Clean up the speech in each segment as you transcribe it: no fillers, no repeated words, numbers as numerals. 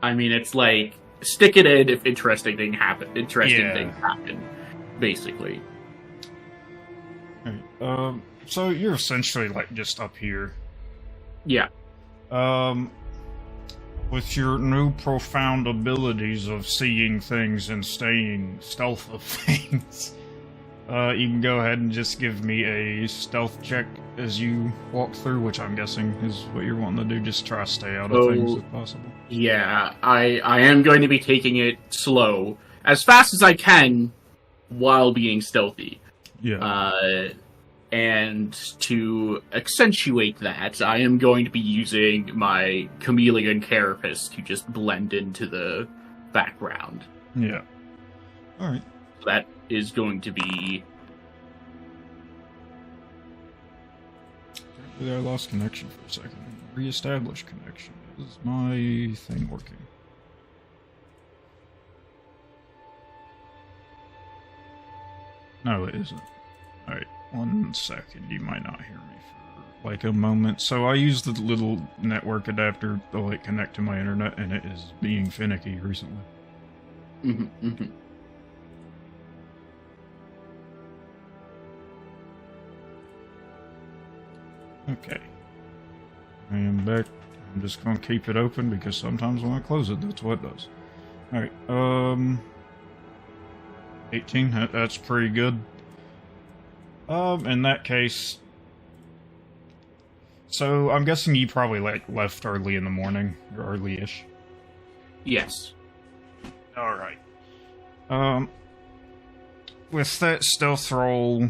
I mean, it's like, stick it in if interesting things happen, basically. Right. So you're essentially, like, just up here. Yeah. With your new profound abilities of seeing things and staying stealth of things, you can go ahead and just give me a stealth check as you walk through, which I'm guessing is what you're wanting to do. Just try to stay out of things if possible. Yeah, I am going to be taking it slow, as fast as I can, while being stealthy. Yeah. And to accentuate that, I am going to be using my chameleon carapace to just blend into the background. Yeah. Alright. That is going to be... I lost connection for a second. Reestablish connection. Is my thing working? No, it isn't. Alright. 1 second, you might not hear me for like a moment. So I use the little network adapter to like connect to my internet, and it is being finicky recently. Okay. I am back. I'm just gonna keep it open because sometimes when I close it, that's what it does. Alright, 18, that's pretty good. In that case, so I'm guessing you probably like left early in the morning, or early-ish. Yes. Alright. With that stealth roll,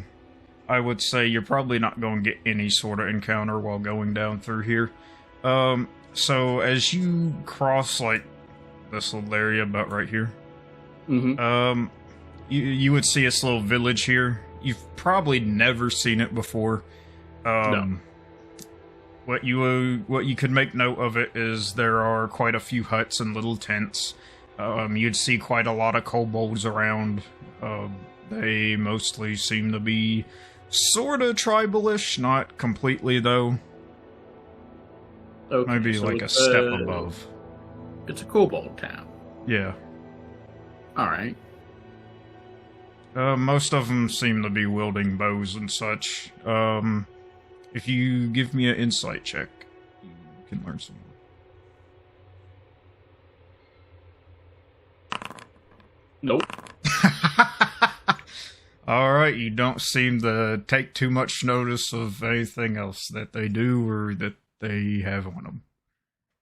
I would say you're probably not going to get any sort of encounter while going down through here. So as you cross, like, this little area about right here, you would see this little village here. You've probably never seen it before. No. What you could make note of it is there are quite a few huts and little tents. You'd see quite a lot of kobolds around. They mostly seem to be sort of tribalish, not completely though. Okay, maybe so like a step above. It's a kobold town. Yeah. Alright. Most of them seem to be wielding bows and such. If you give me an insight check, you can learn some more. Nope. Alright, you don't seem to take too much notice of anything else that they do or that they have on them.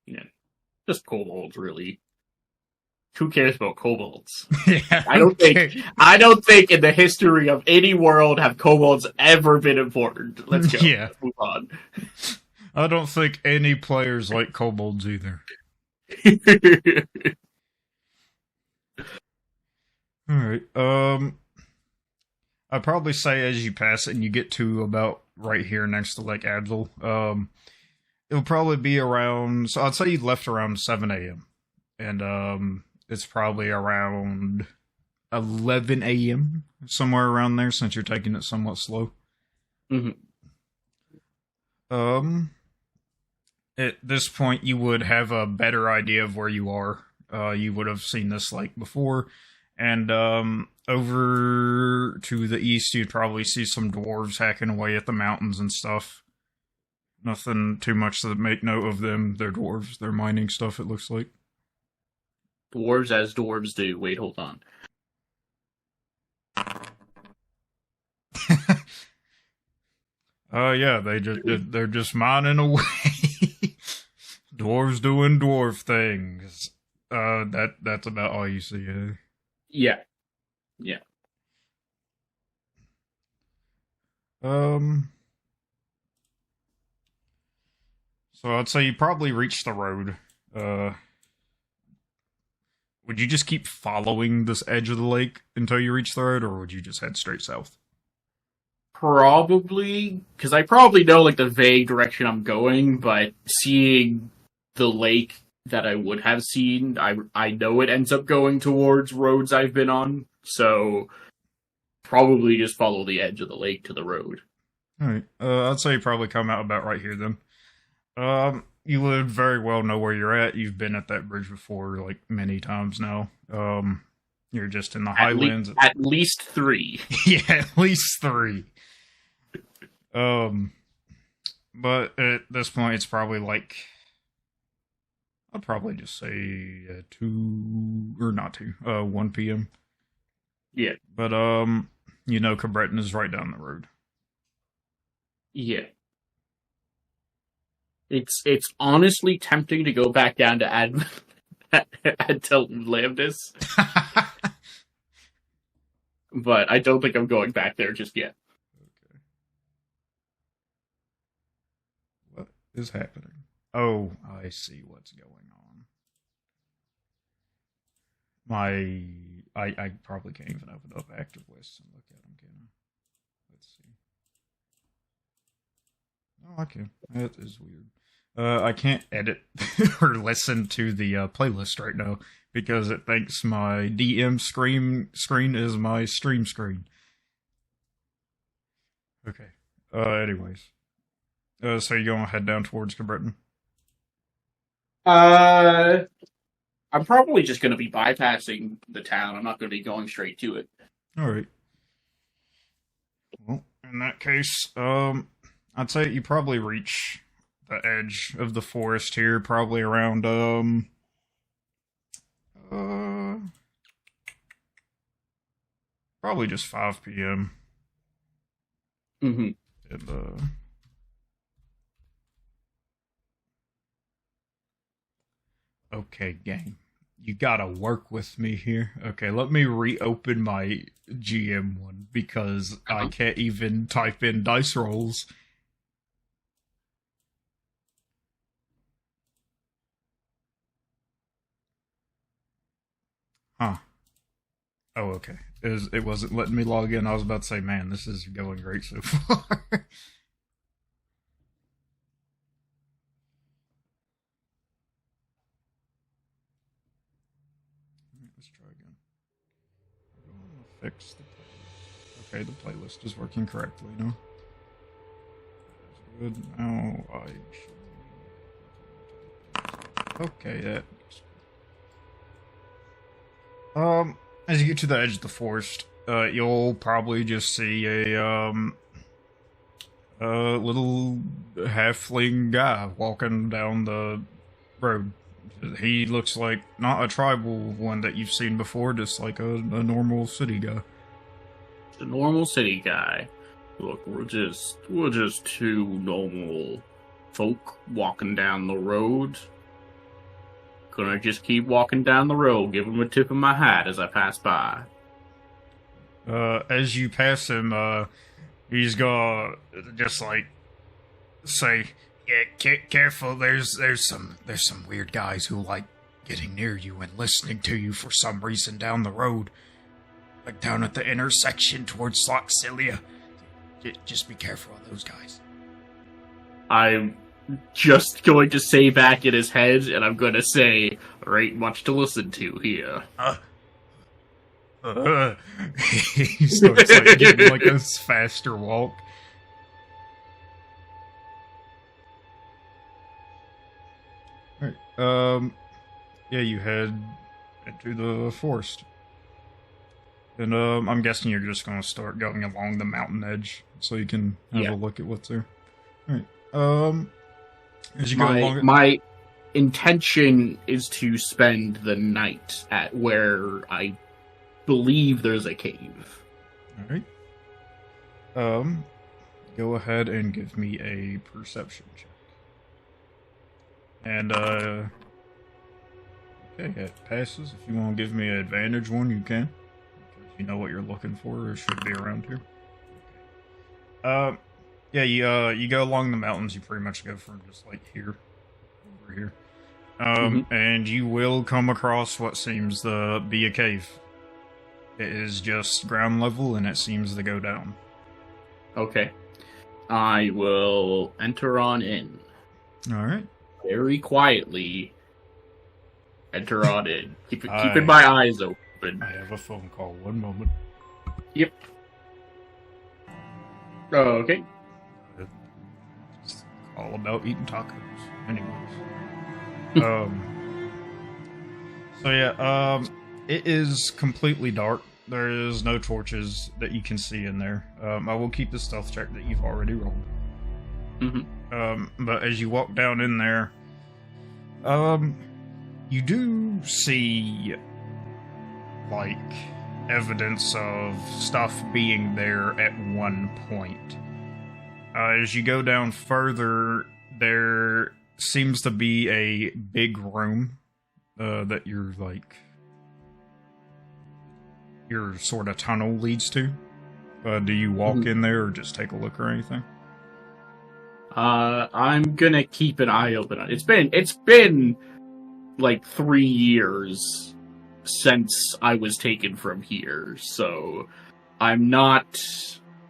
Yeah. Just kobolds, really. Who cares about kobolds? Yeah, I don't think in the history of any world have kobolds ever been important. Let's go. Yeah. Let's move on. I don't think any players like kobolds either. Alright, I'd probably say as you pass it and you get to about right here next to Lake Abdul, it'll probably be around, so I'd say you left around 7 a.m. And, it's probably around 11 a.m., somewhere around there, since you're taking it somewhat slow. At this point, you would have a better idea of where you are. You would have seen this lake before. And, over to the east, you'd probably see some dwarves hacking away at the mountains and stuff. Nothing too much to make note of them. They're dwarves. They're mining stuff, it looks like. Dwarves as dwarves do. Wait, hold on. Yeah, they're just mining away. Dwarves doing dwarf things. That's about all you see. Yeah. Yeah. So I'd say you probably reached the road. Would you just keep following this edge of the lake until you reach the road, or would you just head straight south? Probably, because I probably know, like, the vague direction I'm going, but seeing the lake that I would have seen, I know it ends up going towards roads I've been on, so probably just follow the edge of the lake to the road. Alright, I'd say you probably come out about right here then. you would very well know where you're at. You've been at that bridge before, like, many times now. You're just in the highlands. At least 3. Yeah, at least 3. But at this point, it's probably like, I'd probably just say 1 p.m. Yeah. But, Cabreton is right down the road. Yeah. It's honestly tempting to go back down to add to Lambdus. But I don't think I'm going back there just yet. Okay. What is happening? Oh, I see what's going on. I probably can't even open up active lists and look at them, can I? Let's see. Oh, I can. That is weird. I can't edit or listen to the playlist right now because it thinks my DM screen is my stream screen. Okay. Anyways. So you gonna head down towards Cabreton? I'm probably just going to be bypassing the town. I'm not going to be going straight to it. Alright. Well, in that case, I'd say you probably reach the edge of the forest here, probably around, probably just 5 p.m. Mm-hmm. And, okay, gang. You gotta work with me here. Okay, let me reopen my GM one because I can't even type in dice rolls. Huh. Oh, okay. It wasn't letting me log in. I was about to say, man, this is going great so far. Let's try again. I'm going to fix the playlist. Okay, the playlist is working correctly now. That's good. Now I should... Okay, that... As you get to the edge of the forest, you'll probably just see a little halfling guy walking down the road. He looks like not a tribal one that you've seen before, just like a normal city guy. The normal city guy. Look, we're just 2 normal folk walking down the road. Gonna just keep walking down the road, give him a tip of my hat as I pass by. As you pass him, he's gonna just like say, "Yeah, careful. There's some weird guys who like getting near you and listening to you for some reason down the road, like down at the intersection towards Sloxilia. Just be careful of those guys." I'm just going to say back in his head, and I'm going to say, there ain't much to listen to here. He starts like getting like a faster walk. Alright, yeah, you head into the forest. And, I'm guessing you're just gonna start going along the mountain edge, so you can have a look at what's there. Alright, as you go along... My intention is to spend the night at where I believe there's a cave. Alright. Go ahead and give me a perception check. And, okay, it passes. If you want to give me an advantage one, you can. Because you know what you're looking for, or should be around here. Okay. Yeah, you go along the mountains, you pretty much go from just like here, over here. And you will come across what seems to be a cave. It is just ground level, and it seems to go down. Okay. I will enter on in. Alright. Very quietly enter on in. Keeping my eyes open. I have a phone call. One moment. Yep. Oh, okay. Just all about eating tacos. Anyways. So yeah, it is completely dark. There is no torches that you can see in there. I will keep the stealth check that you've already rolled. But as you walk down in there, you do see, like, evidence of stuff being there at one point. As you go down further, there seems to be a big room that your sort of tunnel leads to. Do you walk in there or just take a look or anything? I'm gonna keep an eye open on it. It's been like 3 years since I was taken from here, so I'm not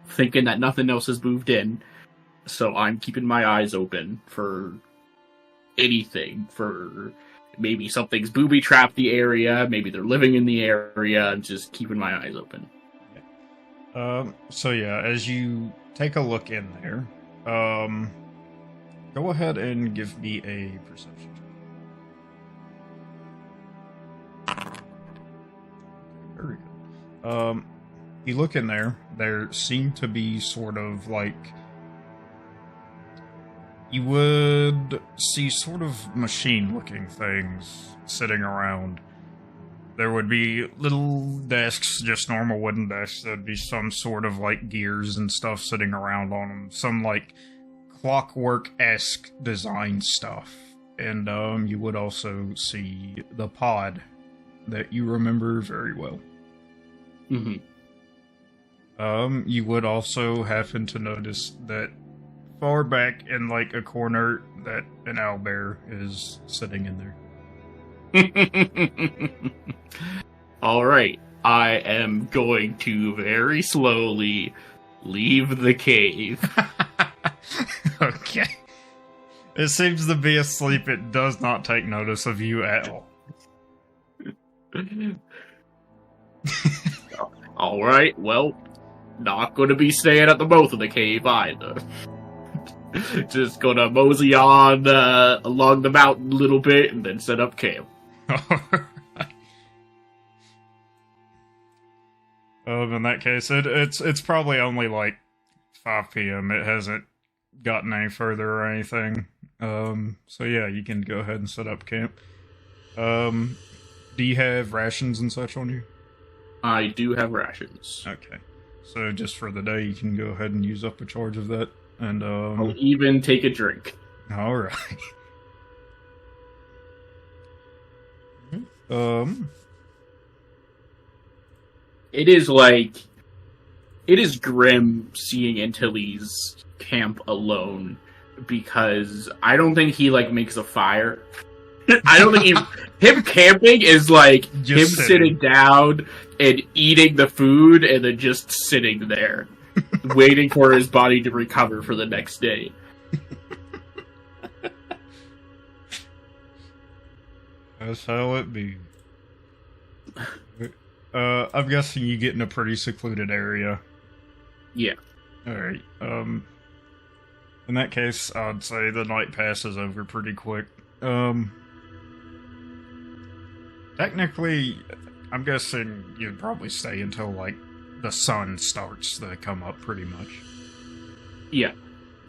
thinking that nothing else has moved in. So I'm keeping my eyes open for anything, for maybe something's booby-trapped the area, maybe they're living in the area. I'm just keeping my eyes open. So yeah, as you take a look in there, go ahead and give me a perception check. Very good. You look in there, there seem to be sort of like, you would see sort of machine-looking things sitting around. There would be little desks, just normal wooden desks. There'd be some sort of, like, gears and stuff sitting around on them. Some, like, clockwork-esque design stuff. And, you would also see the pod that you remember very well. You would also happen to notice that far back in, like, a corner that an owlbear is sitting in there. Alright, I am going to very slowly leave the cave. Okay. It seems to be asleep. It does not take notice of you at all. Alright, well, not gonna be staying at the mouth of the cave either. Just gonna mosey on along the mountain a little bit and then set up camp. In that case, it's probably only like 5 p.m. It hasn't gotten any further or anything. So yeah, you can go ahead and set up camp. Do you have rations and such on you? I do have rations. Okay. So just for the day, you can go ahead and use up a charge of that. And I'll even take a drink. Alright. It is grim seeing Antilles camp alone, because I don't think he, like, makes a fire. I don't think him camping is, like, just him sitting down and eating the food and then just sitting there, waiting for his body to recover for the next day. That's how it be. I'm guessing you get in a pretty secluded area. Yeah. Alright, in that case, I'd say the night passes over pretty quick. Technically, I'm guessing you'd probably stay until, like, the sun starts to come up, pretty much. Yeah.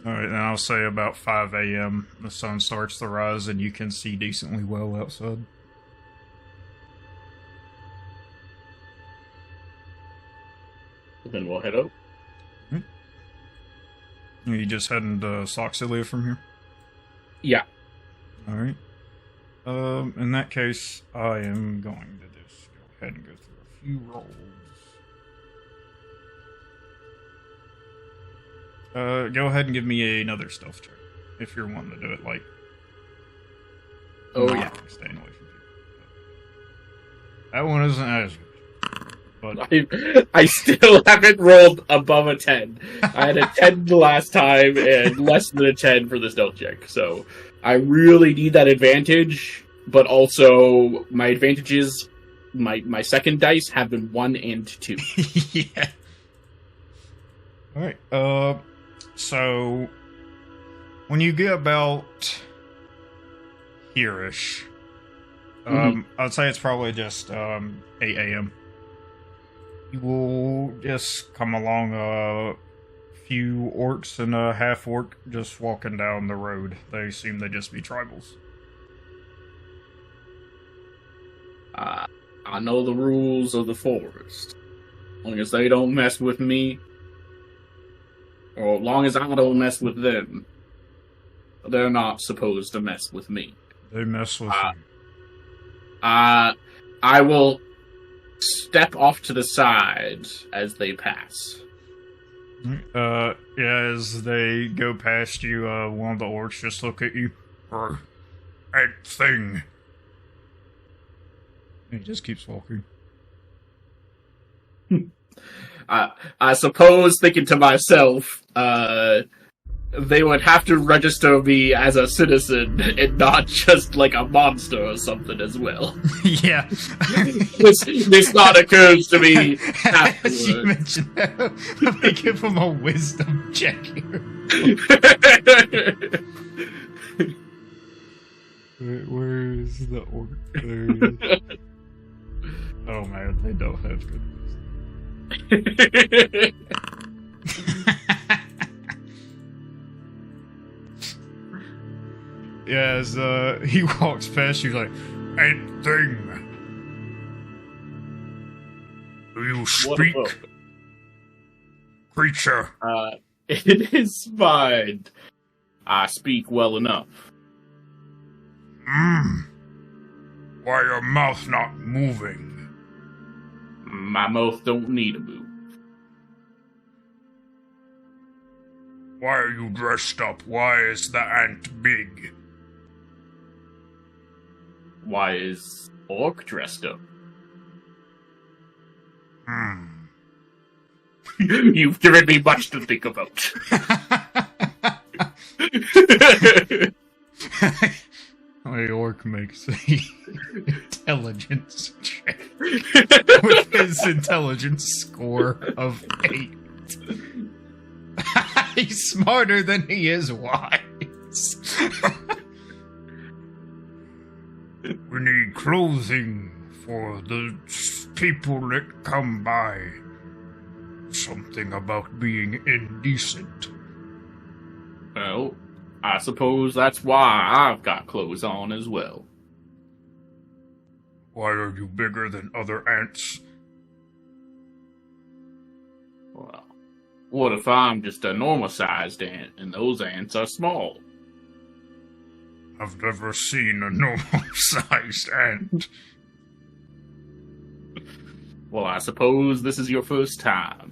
Alright, then I'll say about 5 a.m. the sun starts to rise and you can see decently well outside. Then we'll head out. Are you just heading to Vusseoxath from here? Yeah. Alright. In that case, I am going to just go ahead and go through a few rolls. Go ahead and give me another stealth check, if you're wanting to do it, like... Oh, yeah. Staying away from people. That one isn't as good. But I still haven't rolled above a 10. I had a 10 the last time and less than a 10 for the stealth check. So I really need that advantage, but also my advantages, my second dice have been 1 and 2. Yeah. Alright, so when you get about here-ish, I'd say it's probably just 8 a.m. You will just come along a few orcs and a half-orc just walking down the road. They seem to just be tribals. I know the rules of the forest. As long as they don't mess with me, or as long as I don't mess with them, they're not supposed to mess with me. They mess with you. I will step off to the side as they pass. Yeah, as they go past you, one of the orcs just look at you. That thing. And he just keeps walking. I suppose, thinking to myself, they would have to register me as a citizen and not just like a monster or something as well. Yeah. This thought occurs to me As you mentioned that, let me give him a wisdom check here. Where is the orc? Oh man, they don't have good wisdom. Yeah, as he walks past you, like, "That thing. Do you speak, creature?" It is fine. I speak well enough. Why your mouth not moving? My mouth don't need a move. Why are you dressed up? Why is the ant big? Why is Orc dressed up? You've given me much to think about. My orc makes a intelligence check with his intelligence score of 8. He's smarter than he is wise. We need clothing for the people that come by. Something about being indecent. Well, I suppose that's why I've got clothes on as well. Why are you bigger than other ants? Well, what if I'm just a normal-sized ant and those ants are small? I've never seen a normal-sized ant. Well, I suppose this is your first time.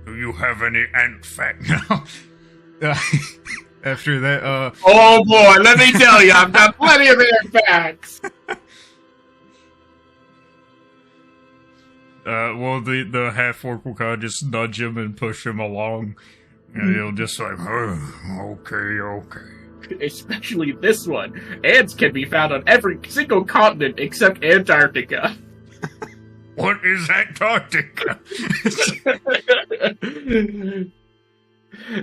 Do you have any ant fat now? After that, Oh boy, let me tell you, I've got plenty of ant facts! well, the half-orc will kind of just nudge him and push him along. And he'll just like, okay. Especially this one. Ants can be found on every single continent except Antarctica. What is Antarctica?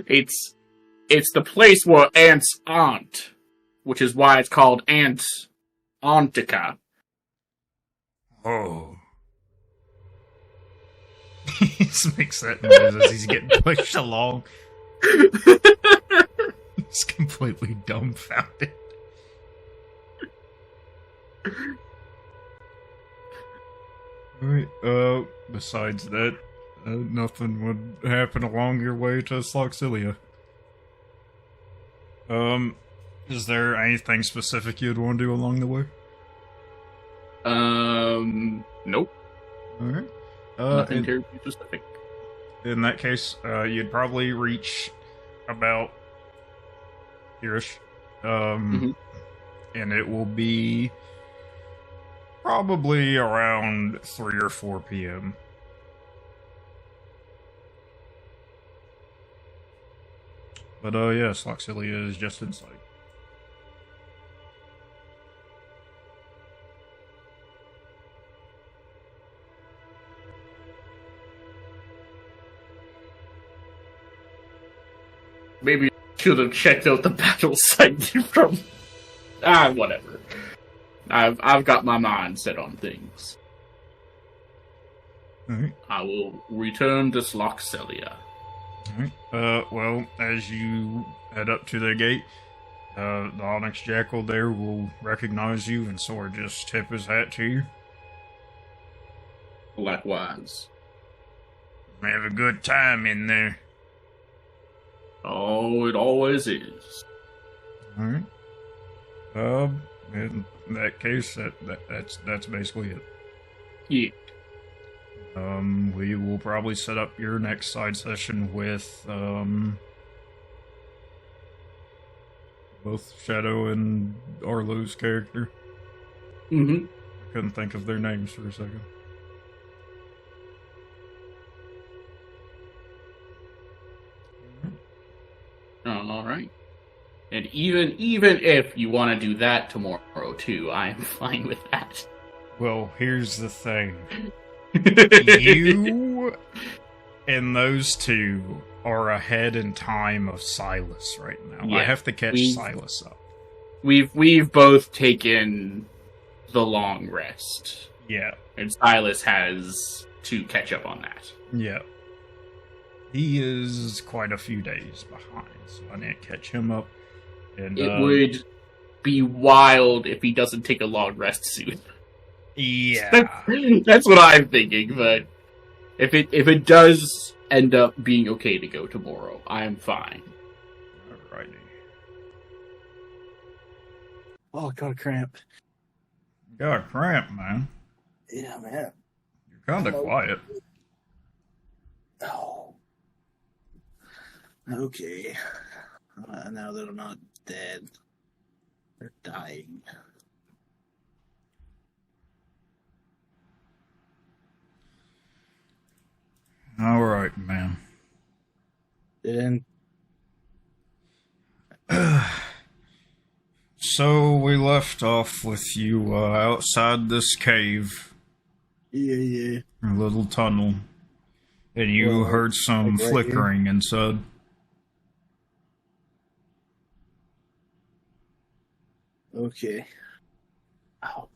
It's the place where ants aren't, which is why it's called Antarctica. Oh. He just makes that noise as he's getting pushed along. He's completely dumbfounded. Alright, besides that, nothing would happen along your way to Sloxilia. Is there anything specific you'd want to do along the way? Nope. Alright. Nothing terribly specific. In that case, you'd probably reach about here-ish. And it will be probably around 3 or 4 p.m. But, yeah, Sloxilia is just in sight. Maybe I should have checked out the battle site from. Whatever. I've got my mind set on things. Alright. I will return to Sloxelia. Alright. Well, as you head up to the gate, the Onyx Jackal there will recognize you and sort of just tip his hat to you. Likewise. Have a good time in there. Oh, it always is. Alright. In that case, that's basically it. Yeah. We will probably set up your next side session with, both Shadow and Arlo's character. Mm-hmm. Couldn't think of their names for a second. All right. And even if you want to do that tomorrow too, I'm fine with that. Well, here's the thing. You and those two are ahead in time of Silas right now. Yeah, I have to catch Silas up. We've both taken the long rest. Yeah. And Silas has to catch up on that. Yeah. He is quite a few days behind, so I need to catch him up. And it would be wild if he doesn't take a long rest soon. Yeah. That's what I'm thinking, but if it does end up being okay to go tomorrow, I'm fine. Alrighty. Oh, I got a cramp. Got a cramp, man. Yeah, man. You're kind of quiet. Oh. Okay. Now that I'm not dead. Or dying. Alright, man. Then. So we left off with you outside this cave. Yeah. A little tunnel. And you heard some like right flickering inside. Okay. Ow.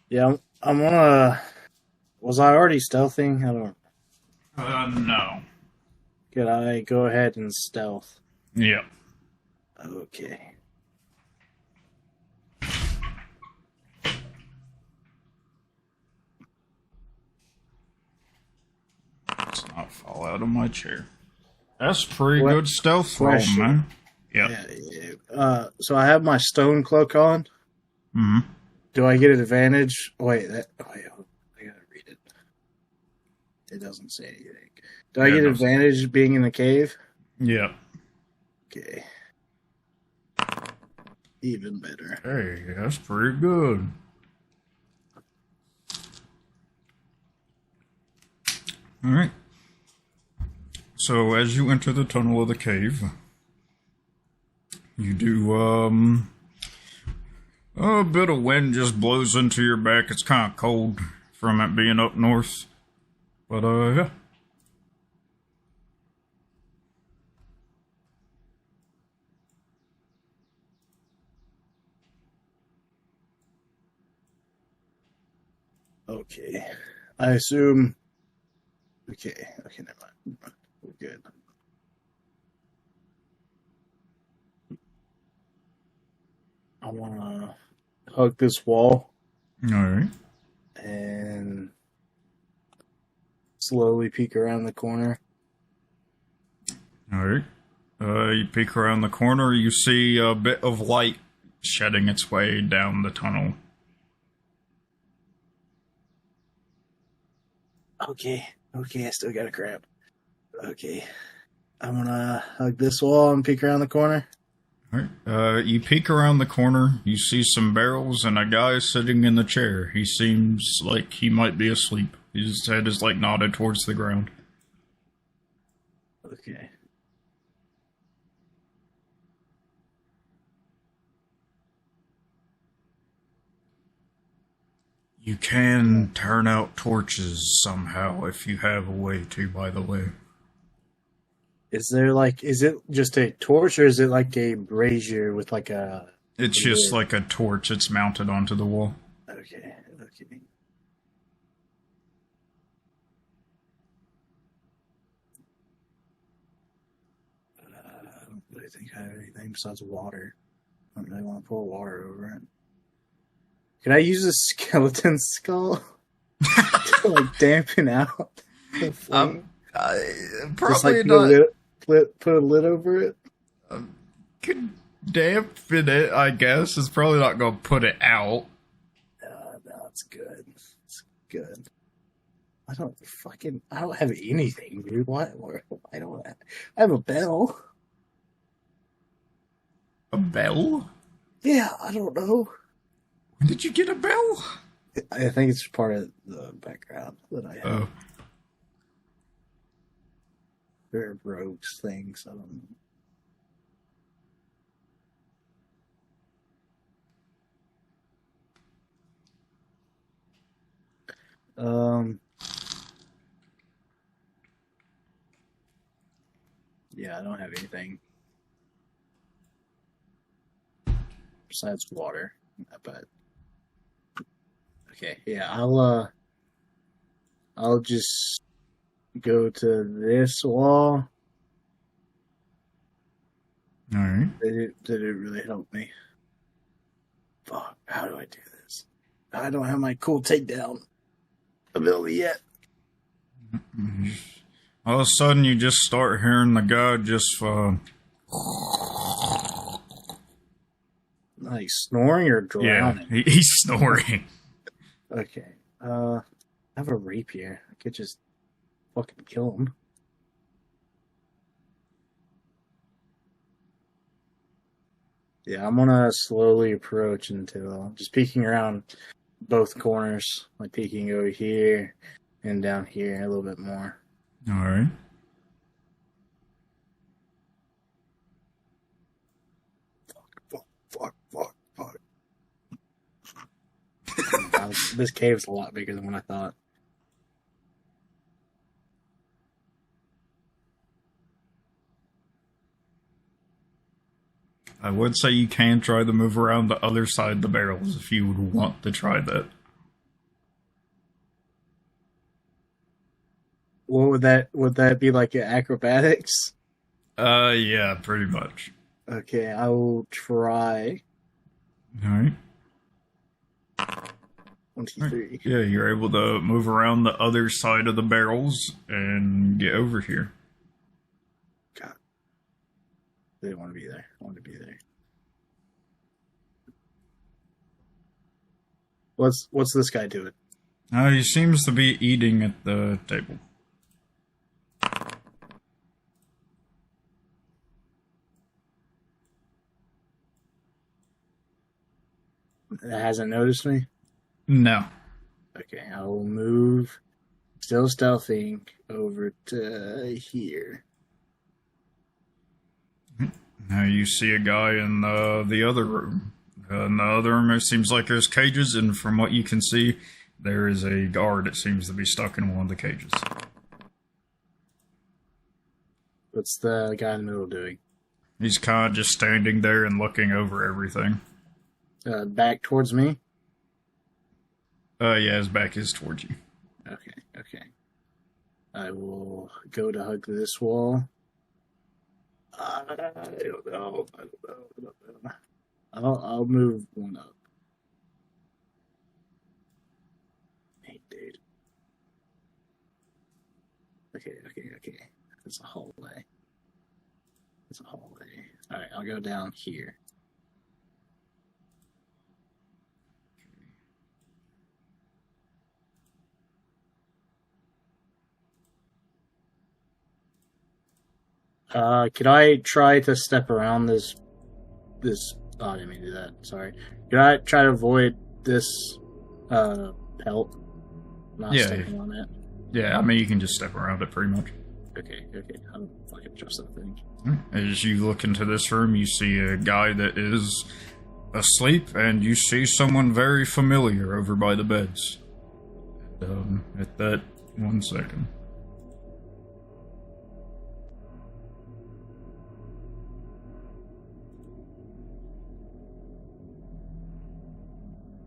Yeah, I'm gonna. Was I already stealthing? I don't. No. Could I go ahead and stealth? Yeah. Okay. Let's not fall out of my chair. That's pretty What? good stealth roll, Question. man. Yep. Yeah. So I have my stone cloak on. Mm-hmm. Do I get an advantage? Wait, I gotta read it. It doesn't say anything. Do I Yeah, get it an doesn't. advantage being in the cave? Yep. Okay. Even better. Hey, that's pretty good. Alright. So as you enter the tunnel of the cave, you do, a bit of wind just blows into your back. It's kind of cold from it being up north. But, yeah. Okay. I assume. Okay, never mind. We're good. I wanna hug this wall Alright. and slowly peek around the corner. Alright. You peek around the corner, you see a bit of light shedding its way down the tunnel. Okay, I still got a cramp. Okay. I'm gonna hug this wall and peek around the corner. Alright. You peek around the corner, you see some barrels and a guy sitting in the chair. He seems like he might be asleep. His head is like nodded towards the ground. Okay. You can turn out torches somehow if you have a way to, by the way. Is it just a torch, or is it like a brazier with like a... It's just like a torch. It's mounted onto the wall. Okay. I don't really think I have anything besides water. I don't really want to pour water over it. Can I use a skeleton skull to like dampen out the flame? Probably Just like not. put a lid over it? Could dampen it, I guess. It's probably not going to put it out. No, it's good. It's good. I don't have anything, dude. Why I don't have... I have a bell. A bell? Yeah, I don't know. When did you get a bell? I think it's part of the background that I have. Oh. They're rogues things. I don't know. Yeah, I don't have anything besides water. But okay, yeah, I'll just go to this wall. All right. Did it really help me? Fuck, how do I do this? I don't have my cool takedown ability yet. All of a sudden, you just start hearing the guy just Like snoring or drowning? Yeah, he's snoring. Okay. I have a rapier. I could just fucking kill him. Yeah, I'm gonna slowly approach until just peeking around both corners, like peeking over here and down here a little bit more. All right. Fuck. This cave's a lot bigger than what I thought. I would say you can try to move around the other side of the barrels if you would want to try that. What would that be, like acrobatics? Yeah, pretty much. Okay, I will try. All right. 1, 2, 3. Yeah, you're able to move around the other side of the barrels and get over here. God. They didn't want to be there. I want to be there. What's this guy doing? He seems to be eating at the table. It hasn't noticed me? No. Okay, I will move, still stealthing, over to here. Now you see a guy in the other room. In the other room, it seems like there's cages, and from what you can see, there is a guard that seems to be stuck in one of the cages. What's the guy in the middle doing? He's kind of just standing there and looking over everything. Back towards me? Yeah, his back is towards you. Okay. I will go to hug this wall. I don't know. I'll move one up. Hey, dude. Okay. It's a hallway. Alright, I'll go down here. Could I try to step around this? Oh, I didn't mean to do that. Sorry. Could I try to avoid this pelt? Not stepping on it. Yeah, I mean, you can just step around it pretty much. Okay. I don't fucking trust that thing. As you look into this room, you see a guy that is asleep, and you see someone very familiar over by the beds. At that, 1 second.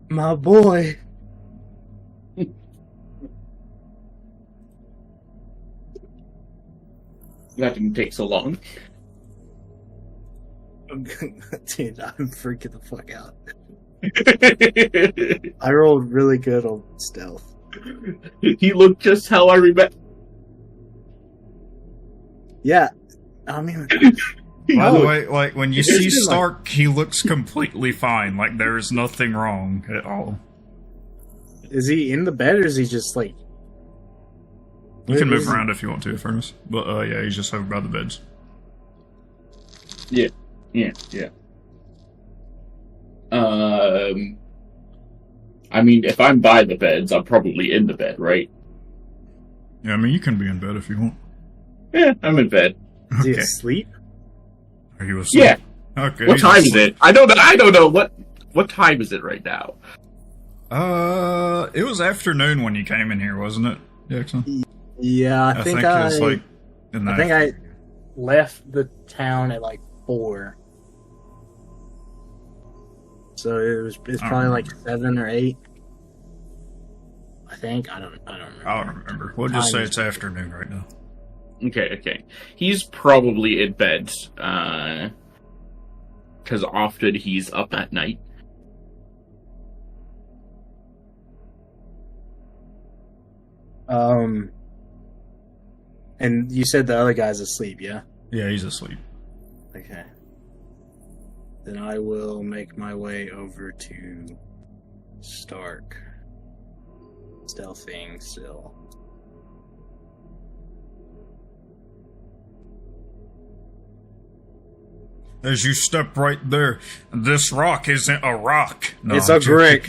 My boy. That didn't take so long. Dude, I'm freaking the fuck out. I rolled really good on stealth. He looked just how I remember. Yeah, I mean... By the way, like, when you see been, Stark, he looks completely fine. Like, there is nothing wrong at all. Is he in the bed, or is he just, like... You can move around if you want to, Furnace. But, yeah, he's just over by the beds. Yeah. I mean, if I'm by the beds, I'm probably in the bed, right? Yeah, I mean, you can be in bed if you want. Yeah, I'm in bed. Is he Okay. asleep? Are you asleep? Yeah. Okay. What he's time is asleep. it? I don't know. What time is it right now? It was afternoon when you came in here, wasn't it, Jackson? Yeah, I think it was, like, in the I think I afternoon. left the town at like 4. So it's probably like 7 or 8. I think. I don't remember. I don't remember. We'll just say it's afternoon right now. Okay. He's probably in bed, because often he's up at night. And you said the other guy's asleep, yeah? Yeah, he's asleep. Okay. Then I will make my way over to Stark. Stealthing still. As you step right there, this rock isn't a rock. No, It's I'm a joking. brick.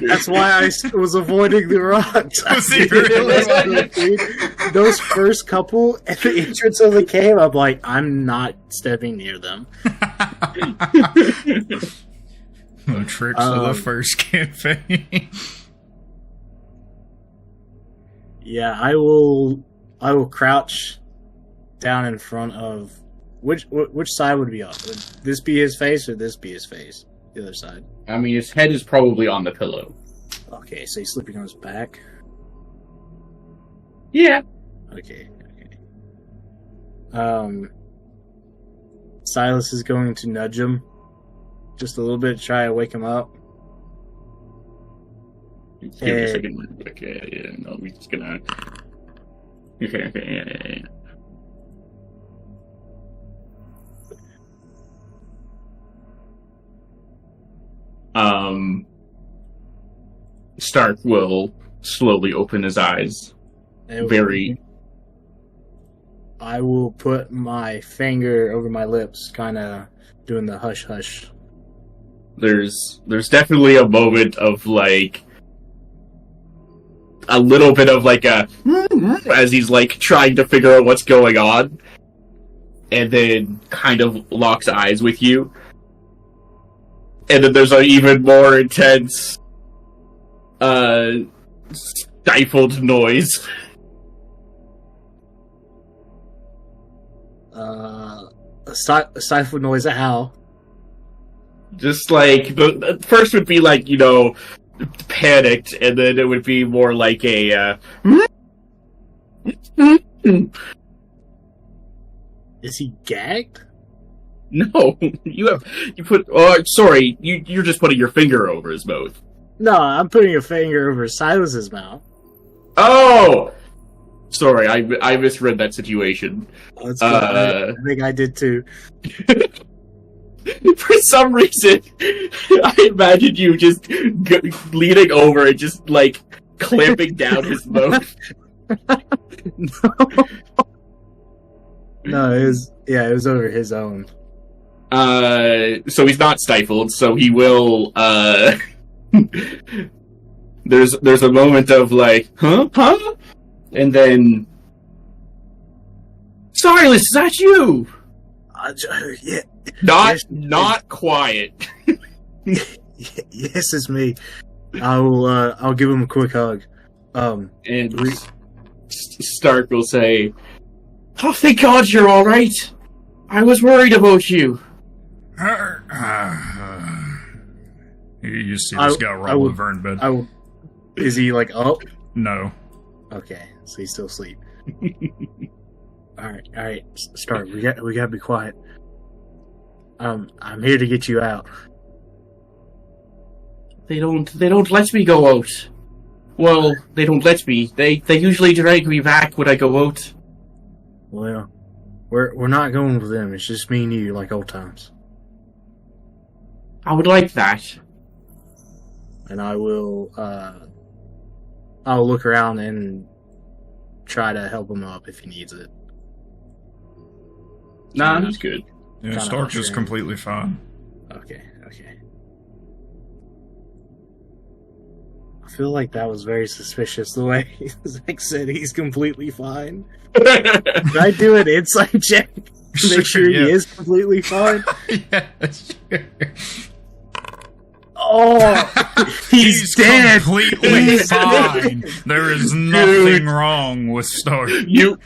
That's why I was avoiding the rocks. Was he really? Those first couple at the entrance of the cave, I'm like, I'm not stepping near them. The tricks of the first campaign. Yeah, I will crouch down in front of which side would it be on? Would this be his face or this be his face? The other side. I mean, his head is probably on the pillow. Okay, so he's sleeping on his back. Yeah. Okay. Silas is going to nudge him just a little bit, try to wake him up. Give me a second. Okay, yeah, no, we're just gonna. Okay, yeah. Stark will slowly open his eyes. I will put my finger over my lips, kind of doing the hush hush. There's definitely a moment of like a little bit of like a as he's like trying to figure out what's going on, and then kind of locks eyes with you. And then there's an even more intense, stifled noise. A stifled noise. How? Just like the first would be like, you know, panicked, and then it would be more like a. Is he gagged? No, you put. Oh, sorry, you're just putting your finger over his mouth. No, I'm putting a finger over Silas's mouth. Oh, sorry, I misread that situation. That's good. I think I did too. For some reason, I imagined you just leaning over and just like clamping down his mouth. No, it was over his own. So he's not stifled, so he will, there's a moment of like, huh? And then, Silas, is that you? Not quiet. Yes, it's me. I'll give him a quick hug. And Stark will say, "Oh, thank God you're all right. I was worried about you." You see this guy roll over in bed. Is he like up? No. Okay, so he's still asleep. All right, Stark. We gotta be quiet. I'm here to get you out. They don't let me go out. Well, they don't let me. They usually drag me back when I go out. Well, we're not going with them. It's just me and you, like old times. I would like that. And I will. I'll look around and try to help him up if he needs it. Nah, that's good. Yeah, Stark is completely fine. Okay. I feel like that was very suspicious the way Zach said he's completely fine. Did I do an insight check to make sure he is completely fine? Yes. Oh, he's dead. Completely fine. There is nothing wrong with Stark. You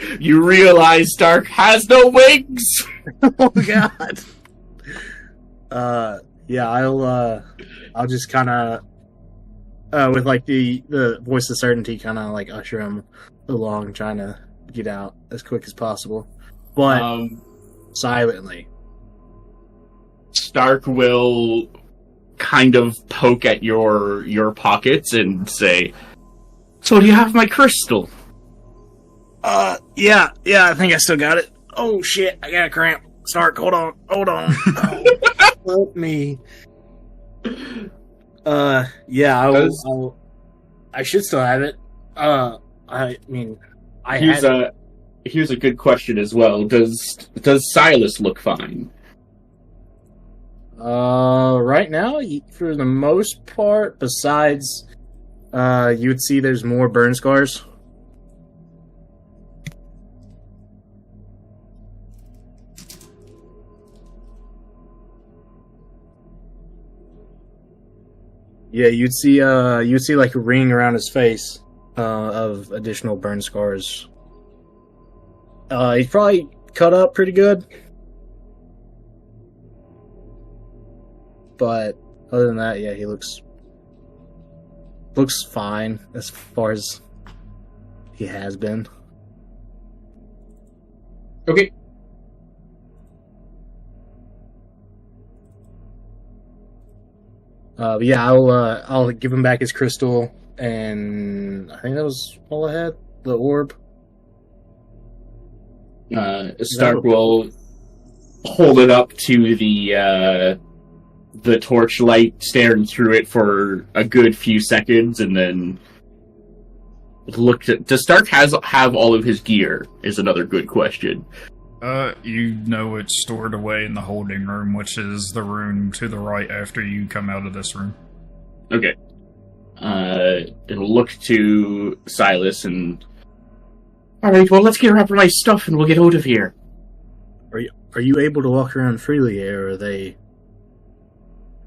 realize Stark has no wings. Oh God. Yeah, I'll just kind of, with like the voice of certainty, kind of like usher him along, trying to get out as quick as possible, but silently. Stark will kind of poke at your pockets and say, "So do you have my crystal?" Yeah, I think I still got it. Oh shit, I got a cramp. Stark, hold on. Oh, help me. Yeah, I should still have it. I mean, here's a good question as well. Does Silas look fine? Right now, for the most part, besides, you would see there's more burn scars. Yeah, you'd see like a ring around his face, of additional burn scars. He's probably cut up pretty good. But other than that, yeah, he looks fine as far as he has been. Okay. But yeah, I'll give him back his crystal, and I think that was all I had. The orb. Stark will hold it up to the torchlight, staring through it for a good few seconds, and then look at... Does Stark have all of his gear, is another good question. You know it's stored away in the holding room, which is the room to the right after you come out of this room. Okay. It'll look to Silas and... Alright, well, let's get up my stuff and we'll get out of here. Are you able to walk around freely, or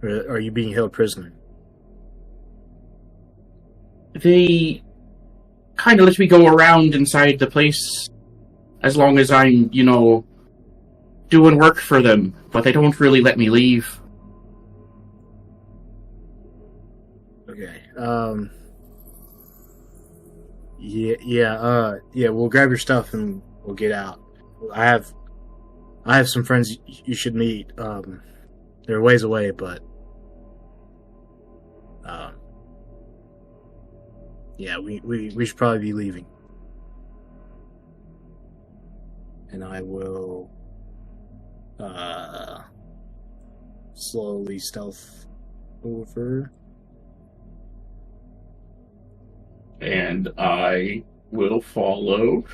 are you being held prisoner? They kind of let me go around inside the place as long as I'm, doing work for them, but they don't really let me leave. Okay. Yeah, we'll grab your stuff and we'll get out. I have some friends you should meet. They're a ways away, but yeah, we should probably be leaving. And I will slowly stealth over. And I will follow.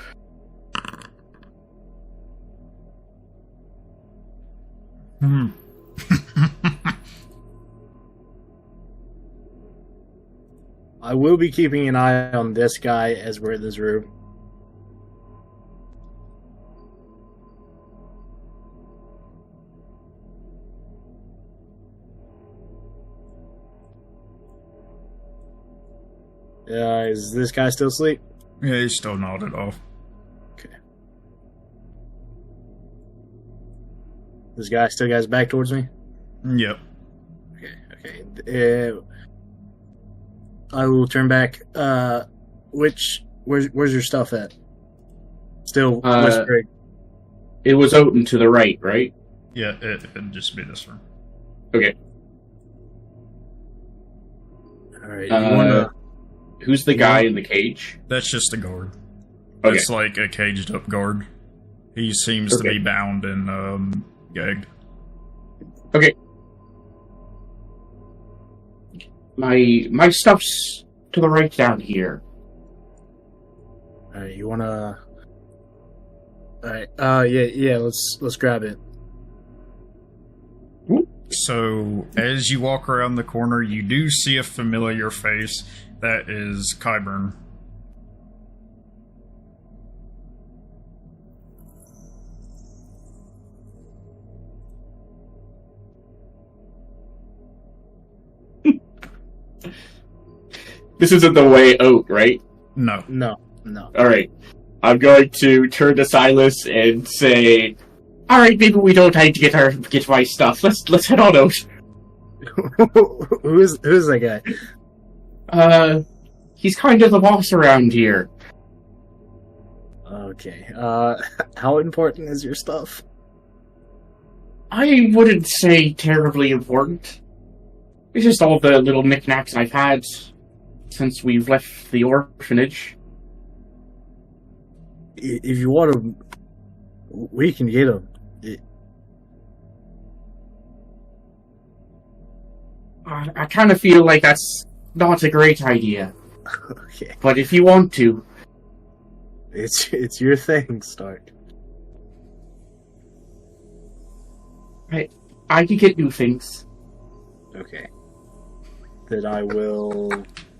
I will be keeping an eye on this guy as we're in this room. Is this guy still asleep? Yeah, he's still nodded off. Okay. This guy still got his back towards me? Yep. Okay. I will turn back. Where's your stuff at? Still whispering. It was out and to the right, right? Yeah, it'd just be this one. Okay. Alright, who's the guy in the cage? That's just a guard. Okay. It's like a caged up guard. He seems to be bound and gagged. Okay. My stuff's to the right down here. Alright, you wanna... Alright, yeah, let's grab it. So, as you walk around the corner, you do see a familiar face. That is Kyburn. This isn't the way out, right? No. No. Alright. I'm going to turn to Silas and say, alright, maybe we don't have to get my stuff. Let's head on out. Who's that guy? He's kind of the boss around here. Okay. How important is your stuff? I wouldn't say terribly important. It's just all the little knickknacks I've had since we've left the orphanage. If you want them, we can get them. I kind of feel like that's not a great idea. Okay. But if you want to... It's your thing, Stark. I can get new things. Okay. Then I will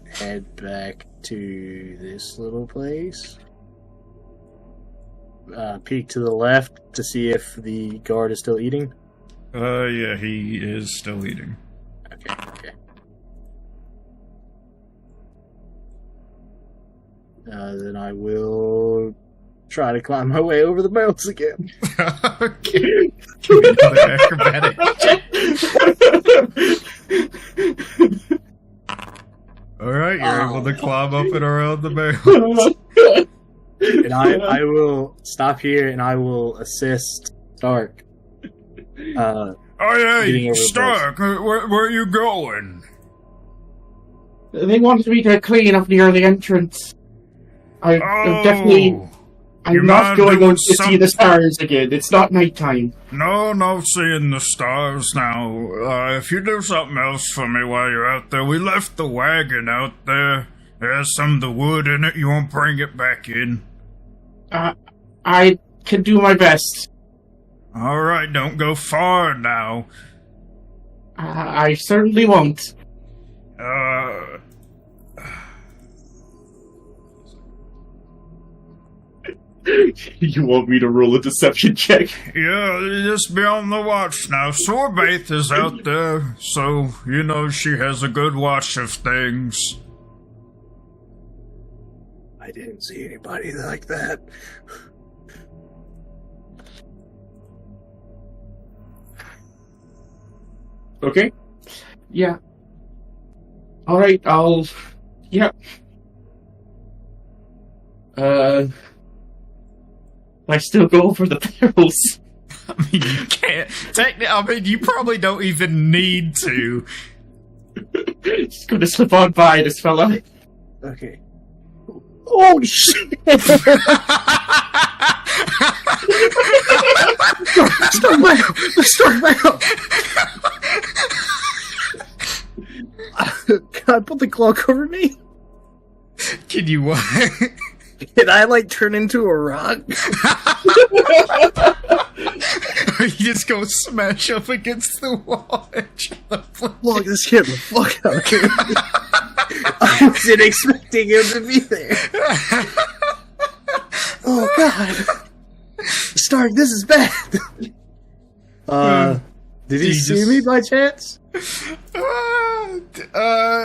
head back to this little place. Peek to the left to see if the guard is still eating. Yeah, he is still eating. Okay. Then I will try to climb my way over the barrels again. Okay. Give me another acrobatic check. Alright, you're able to climb up and around the barrels. And I will stop here and I will assist Stark. Oh yeah, Stark, where are you going? They wanted me to clean up near the entrance. I'm not going out to see the stars again. It's not nighttime. No seeing the stars now. If you do something else for me while you're out there, we left the wagon out there. There's some of the wood in it. You won't bring it back in. I can do my best. Alright, don't go far now. I certainly won't. You want me to roll a deception check? Yeah, just be on the watch now. Sorbaith is out there, so you know she has a good watch of things. I didn't see anybody like that. Okay. Yeah. Alright, yeah. I still go for the barrels. I mean, you can't. You probably don't even need to. Just gonna slip on by this fella. Okay. Oh shit! Start back up! Can I put the cloak over me? Can you what? Can I, turn into a rock? Or you just go smash up against the wall? Look, this scared the fuck out of me. I wasn't expecting him to be there. Oh, God. Stark, this is bad. Did he see me by chance?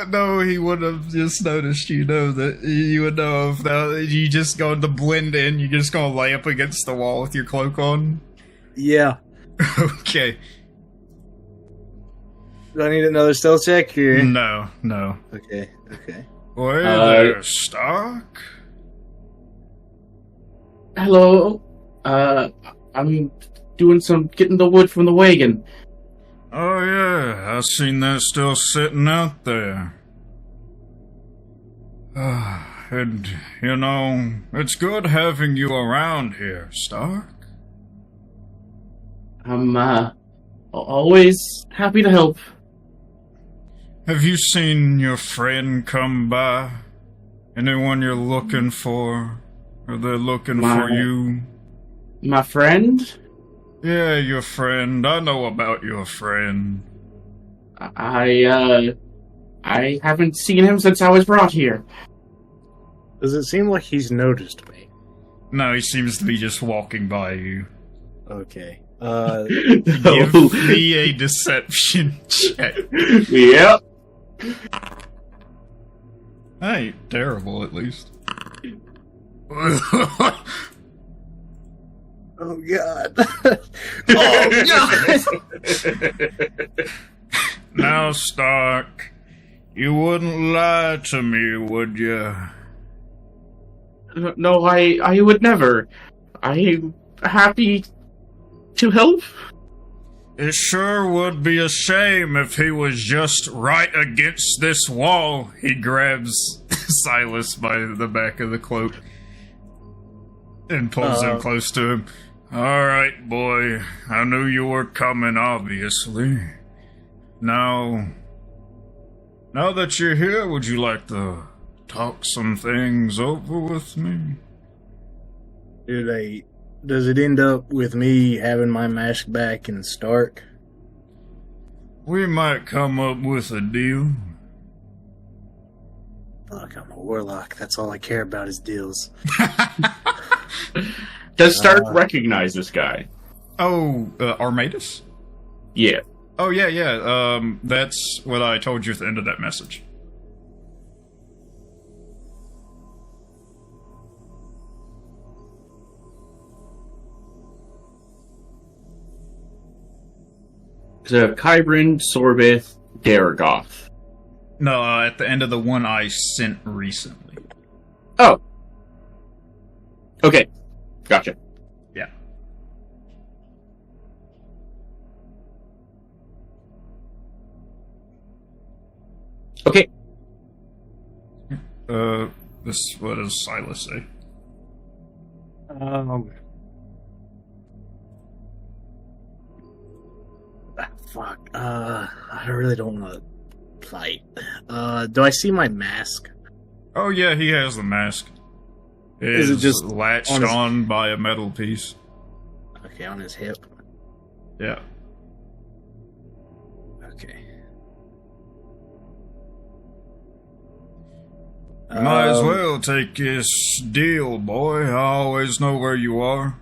No, he would have just noticed, that you would know if you just going to blend in, you're just going to lay up against the wall with your cloak on. Yeah. Okay. Do I need another stealth check? Or? No. Okay. Well, there, Stark. Hello. I'm getting the wood from the wagon. Oh, yeah, I seen that still sitting out there. And, it's good having you around here, Stark. I'm, always happy to help. Have you seen your friend come by? Anyone you're looking for? Are they looking for you? My friend? Yeah, your friend. I know about your friend. I haven't seen him since I was brought here. Does it seem like he's noticed me? No, he seems to be just walking by you. Okay. Give me a deception check. Yep. I ain't terrible, at least. Oh god. Oh god! Now, Stark, you wouldn't lie to me, would you? No, I would never. I'm happy to help. It sure would be a shame if he was just right against this wall. He grabs Silas by the back of the cloak and pulls him close to him. Alright, boy. I knew you were coming, obviously. Now that you're here, would you like to talk some things over with me? Does it end up with me having my mask back in Stark? We might come up with a deal. Fuck, I'm a warlock. That's all I care about is deals. Does Stark recognize this guy? Oh, Armatus? Yeah. Oh, yeah. That's what I told you at the end of that message. So Kybrin, Sorbith, Daragoth. No, at the end of the one I sent recently. Oh. Okay. Gotcha. Yeah. Okay. What does Silas say? Fuck. I really don't want to fight. Do I see my mask? Oh, yeah, he has the mask. Is it just latched on by a metal piece? Okay, on his hip. Yeah. Okay. Might as well take this deal, boy. I always know where you are.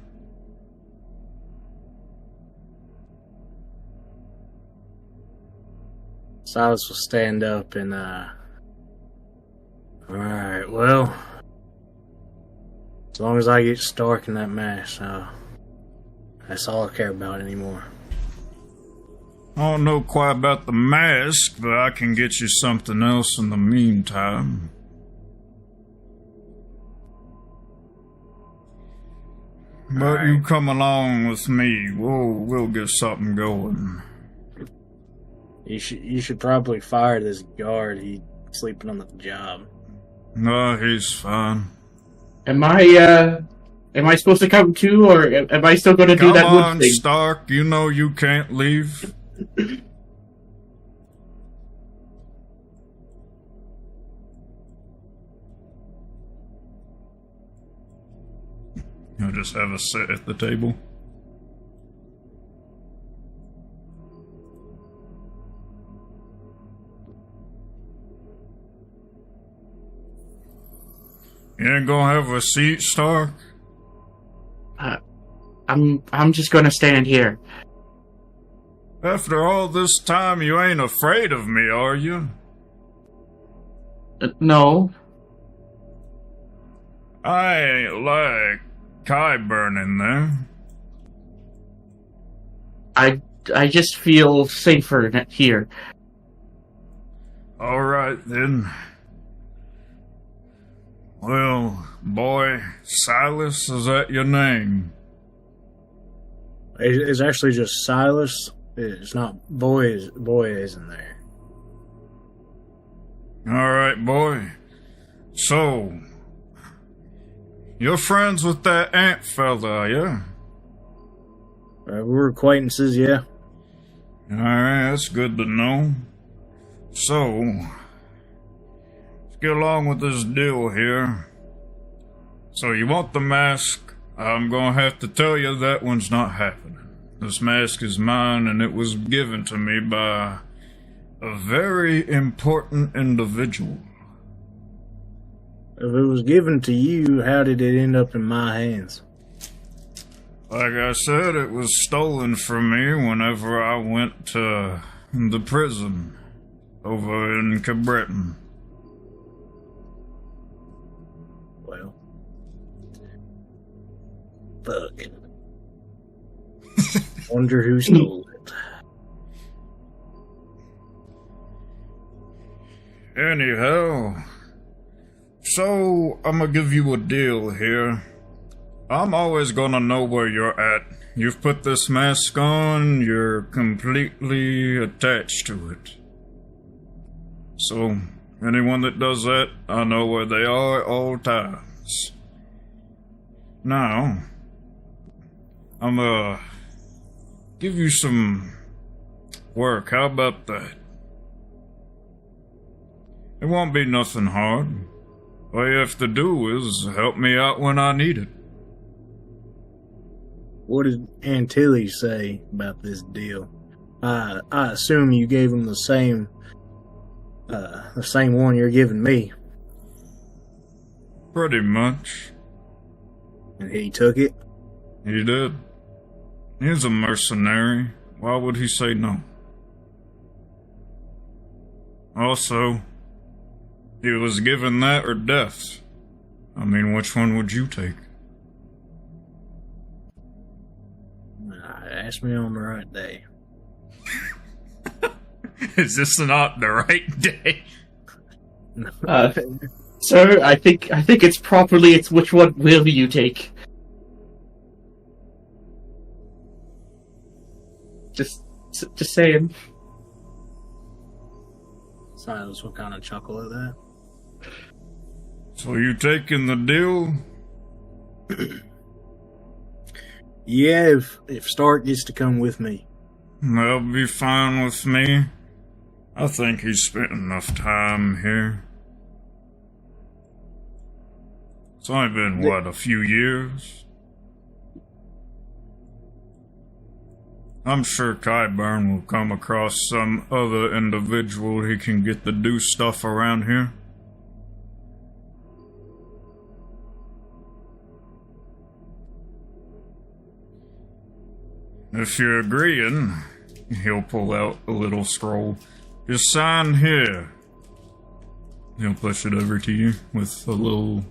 Silas will stand up and, Alright, well... As long as I get Stark in that mask, that's all I care about anymore. I don't know quite about the mask, but I can get you something else in the meantime. But you come along with me. We'll get something going. You should probably fire this guard. He's sleeping on the job. No, he's fine. Am I supposed to come too, or am I still going to do that wood Come on, thing? Stark. You know you can't leave. You'll just have a sit at the table. You ain't gonna have a seat, Stark? I'm just going to stand here. After all this time, you ain't afraid of me, are you? No. I ain't like Kyburn in there. I just feel safer here. Alright then. Well, boy, Silas, is that your name? It's actually just Silas. It's not boy. Boy isn't there. Alright, boy. So, you're friends with that ant fella, are you? We're acquaintances, yeah. Alright, that's good to know. So, let's get along with this deal here. So, you want the mask? I'm gonna have to tell you that one's not happening. This mask is mine, and it was given to me by a very important individual. If it was given to you, how did it end up in my hands? Like I said, it was stolen from me whenever I went to the prison over in Cabreton. Well, fuck. Wonder who stole it. Anyhow, so I'm gonna give you a deal here. I'm always gonna know where you're at. You've put this mask on, you're completely attached to it. So, anyone that does that, I know where they are at all times. Now, I'm gonna give you some work. How about that? It won't be nothing hard. All you have to do is help me out when I need it. What did Antilles say about this deal? I assume you gave him the same one you're giving me. Pretty much. And he took it? He did. He's a mercenary. Why would he say no? Also, he was given that or death. I mean, which one would you take? Ask me on the right day. Is this not the right day? Sir, I think it's which one will you take? Just saying. Silas will kind of chuckle at that. So you taking the deal? Yeah, if Stark gets to come with me. That'll be fine with me. I think he's spent enough time here. It's only been, what, a few years? I'm sure Kyburn will come across some other individual he can get to do stuff around here. If you're agreeing, he'll pull out a little scroll. Just sign here. He'll push it over to you with a little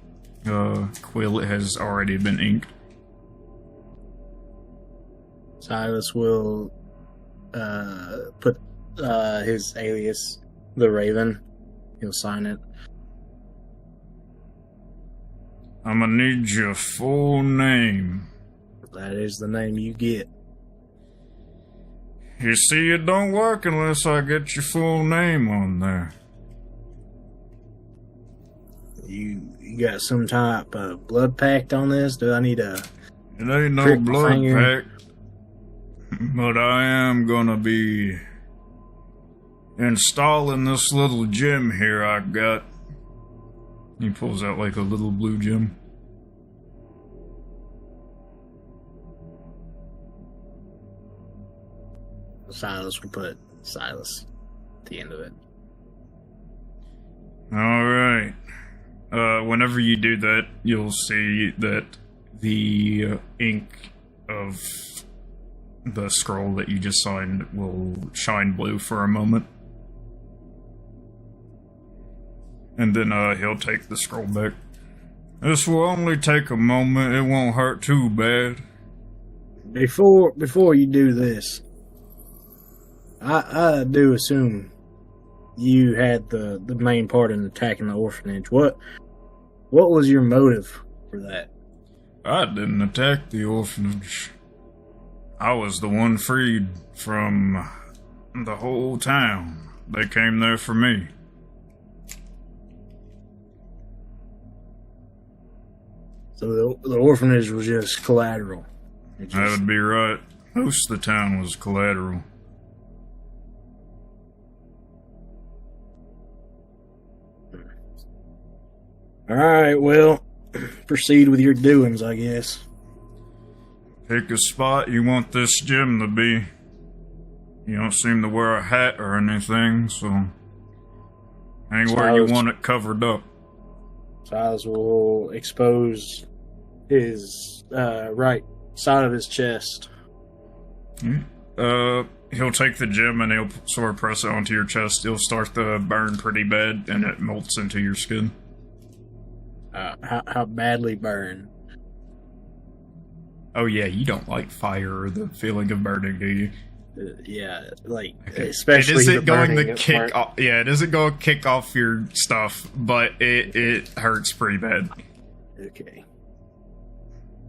quill. It has already been inked. Silas will put his alias, the Raven. He'll sign it. I'm gonna need your full name. That is the name you get. You see, it don't work unless I get your full name on there. You got some type of blood pact on this? Do I need a... It ain't no prick blood finger? pact, but I am gonna be installing this little gem here I got. He pulls out like a little blue gem. Silas will put Silas at the end of it. Alright. Whenever you do that, you'll see that the ink of the scroll that you just signed will shine blue for a moment. And then he'll take the scroll back. This will only take a moment. It won't hurt too bad. Before you do this, I do assume you had the main part in attacking the orphanage. What was your motive for that? I didn't attack the orphanage. I was the one freed from the whole town. They came there for me. So the orphanage was just collateral. That would be right. Most of the town was collateral. Alright, well, proceed with your doings, I guess. Pick a spot you want this gym to be. You don't seem to wear a hat or anything, so hang where you want it covered up. Silas will expose his right side of his chest. He'll take the gem and he'll sort of press it onto your chest. It'll start to burn pretty bad, and it melts into your skin. How badly burn? Oh yeah, you don't like fire or the feeling of burning, do you? Yeah, like Okay. especially it isn't the going to burning kick part. off. Yeah, it isn't going to kick off your stuff, but it hurts pretty bad. Okay.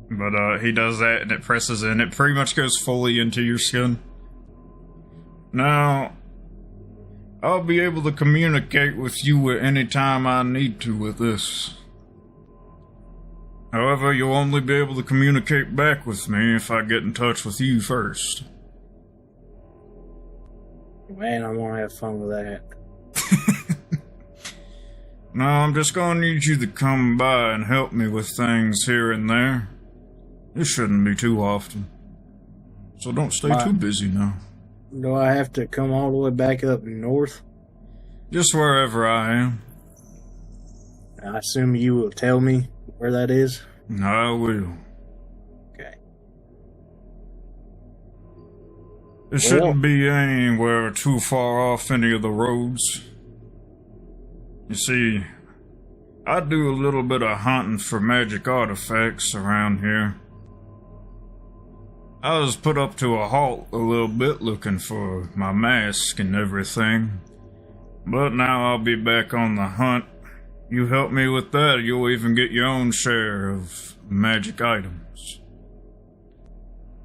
But he does that and it presses in. It pretty much goes fully into your skin. Now, I'll be able to communicate with you at any time I need to with this. However, you'll only be able to communicate back with me if I get in touch with you first. Man, I want to have fun with that. No, I'm just gonna need you to come by and help me with things here and there. It shouldn't be too often. So don't stay too busy now. Do I have to come all the way back up north? Just wherever I am. I assume you will tell me where that is? I will. Okay. It shouldn't be anywhere too far off any of the roads. You see, I do a little bit of hunting for magic artifacts around here. I was put up to a halt a little bit looking for my mask and everything. But now I'll be back on the hunt. You help me with that, you'll even get your own share of magic items.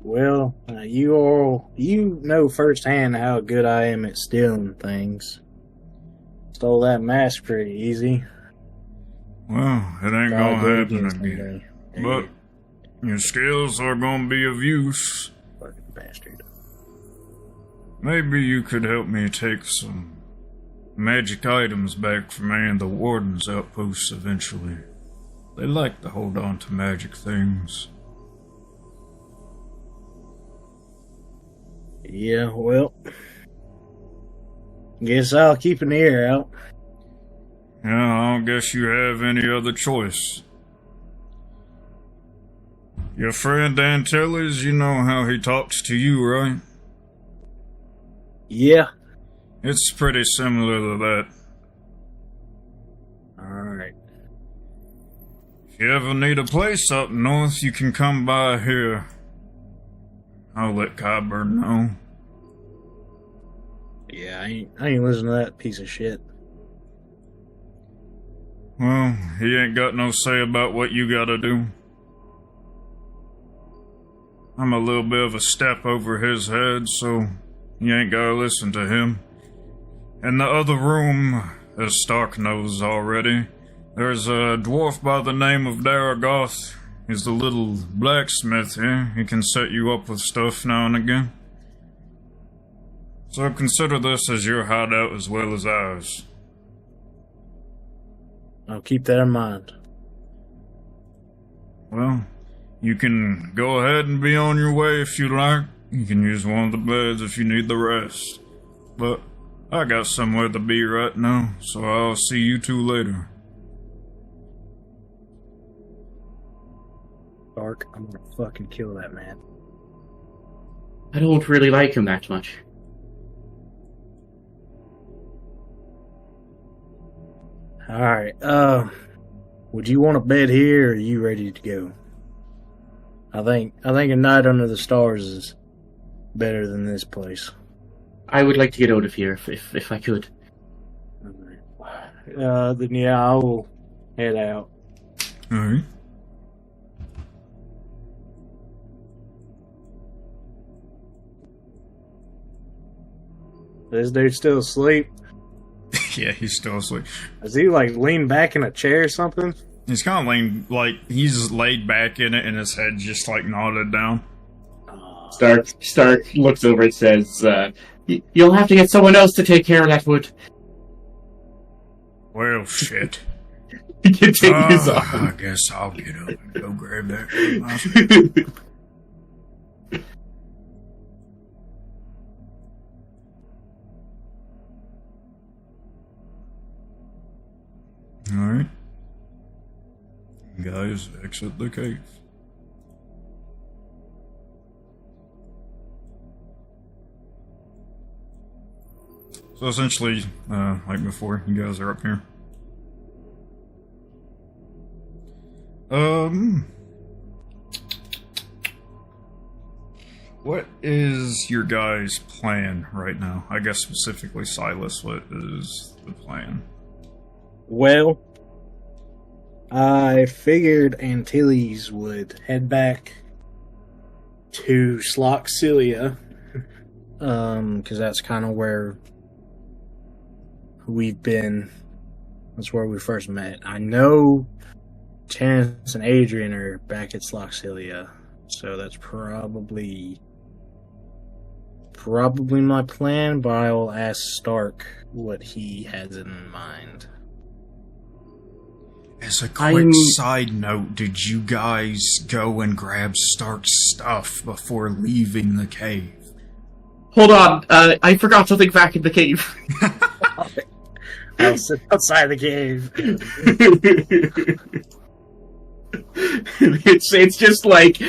Well, you know firsthand how good I am at stealing things. Stole that mask pretty easy. Well, it ain't I'll gonna do it happen again again. someday. But your skills are gonna be of use. Fucking bastard. Maybe you could help me take some magic items back from any of the warden's outposts eventually. They like to hold on to magic things. Yeah, well, guess I'll keep an ear out. Yeah, I don't guess you have any other choice. Your friend Antilles, you know how he talks to you, right? Yeah. It's pretty similar to that. Alright. If you ever need a place up north, you can come by here. I'll let Kyburn know. Yeah, I ain't listening to that piece of shit. Well, he ain't got no say about what you gotta do. I'm a little bit of a step over his head, so you ain't gotta listen to him. In the other room, as Stark knows already, there's a dwarf by the name of Daragoth. He's the little blacksmith here. He can set you up with stuff now and again. So consider this as your hideout as well as ours. I'll keep that in mind. Well, you can go ahead and be on your way if you like. You can use one of the beds if you need the rest. But I got somewhere to be right now, so I'll see you two later. Dark, I'm gonna fucking kill that man. I don't really like him that much. All right. Would you want a bed here, or are you ready to go? I think a night under the stars is better than this place. I would like to get out of here if I could. Then yeah, I will head out. All right. This dude's still asleep. Yeah, he's still asleep. Is he like leaned back in a chair or something? He's kind of laying, like, he's laid back in it and his head just, like, nodded down. Stark looks over and says, "You'll have to get someone else to take care of that wood." Well, shit. He can take his arm. I guess I'll get up and go grab that. Alright. Guys, exit the cave. So essentially, like before, you guys are up here. What is your guys' plan right now? I guess specifically Silas, what is the plan? Well, I figured Antilles would head back to Sloxilia, because that's kind of where we've been. That's where we first met. I know Chance and Adrian are back at Sloxilia, so that's probably my plan, but I will ask Stark what he has in mind. As a quick side note, did you guys go and grab Stark's stuff before leaving the cave? Hold on, I forgot something back in the cave. I'll sit outside the cave. It's just like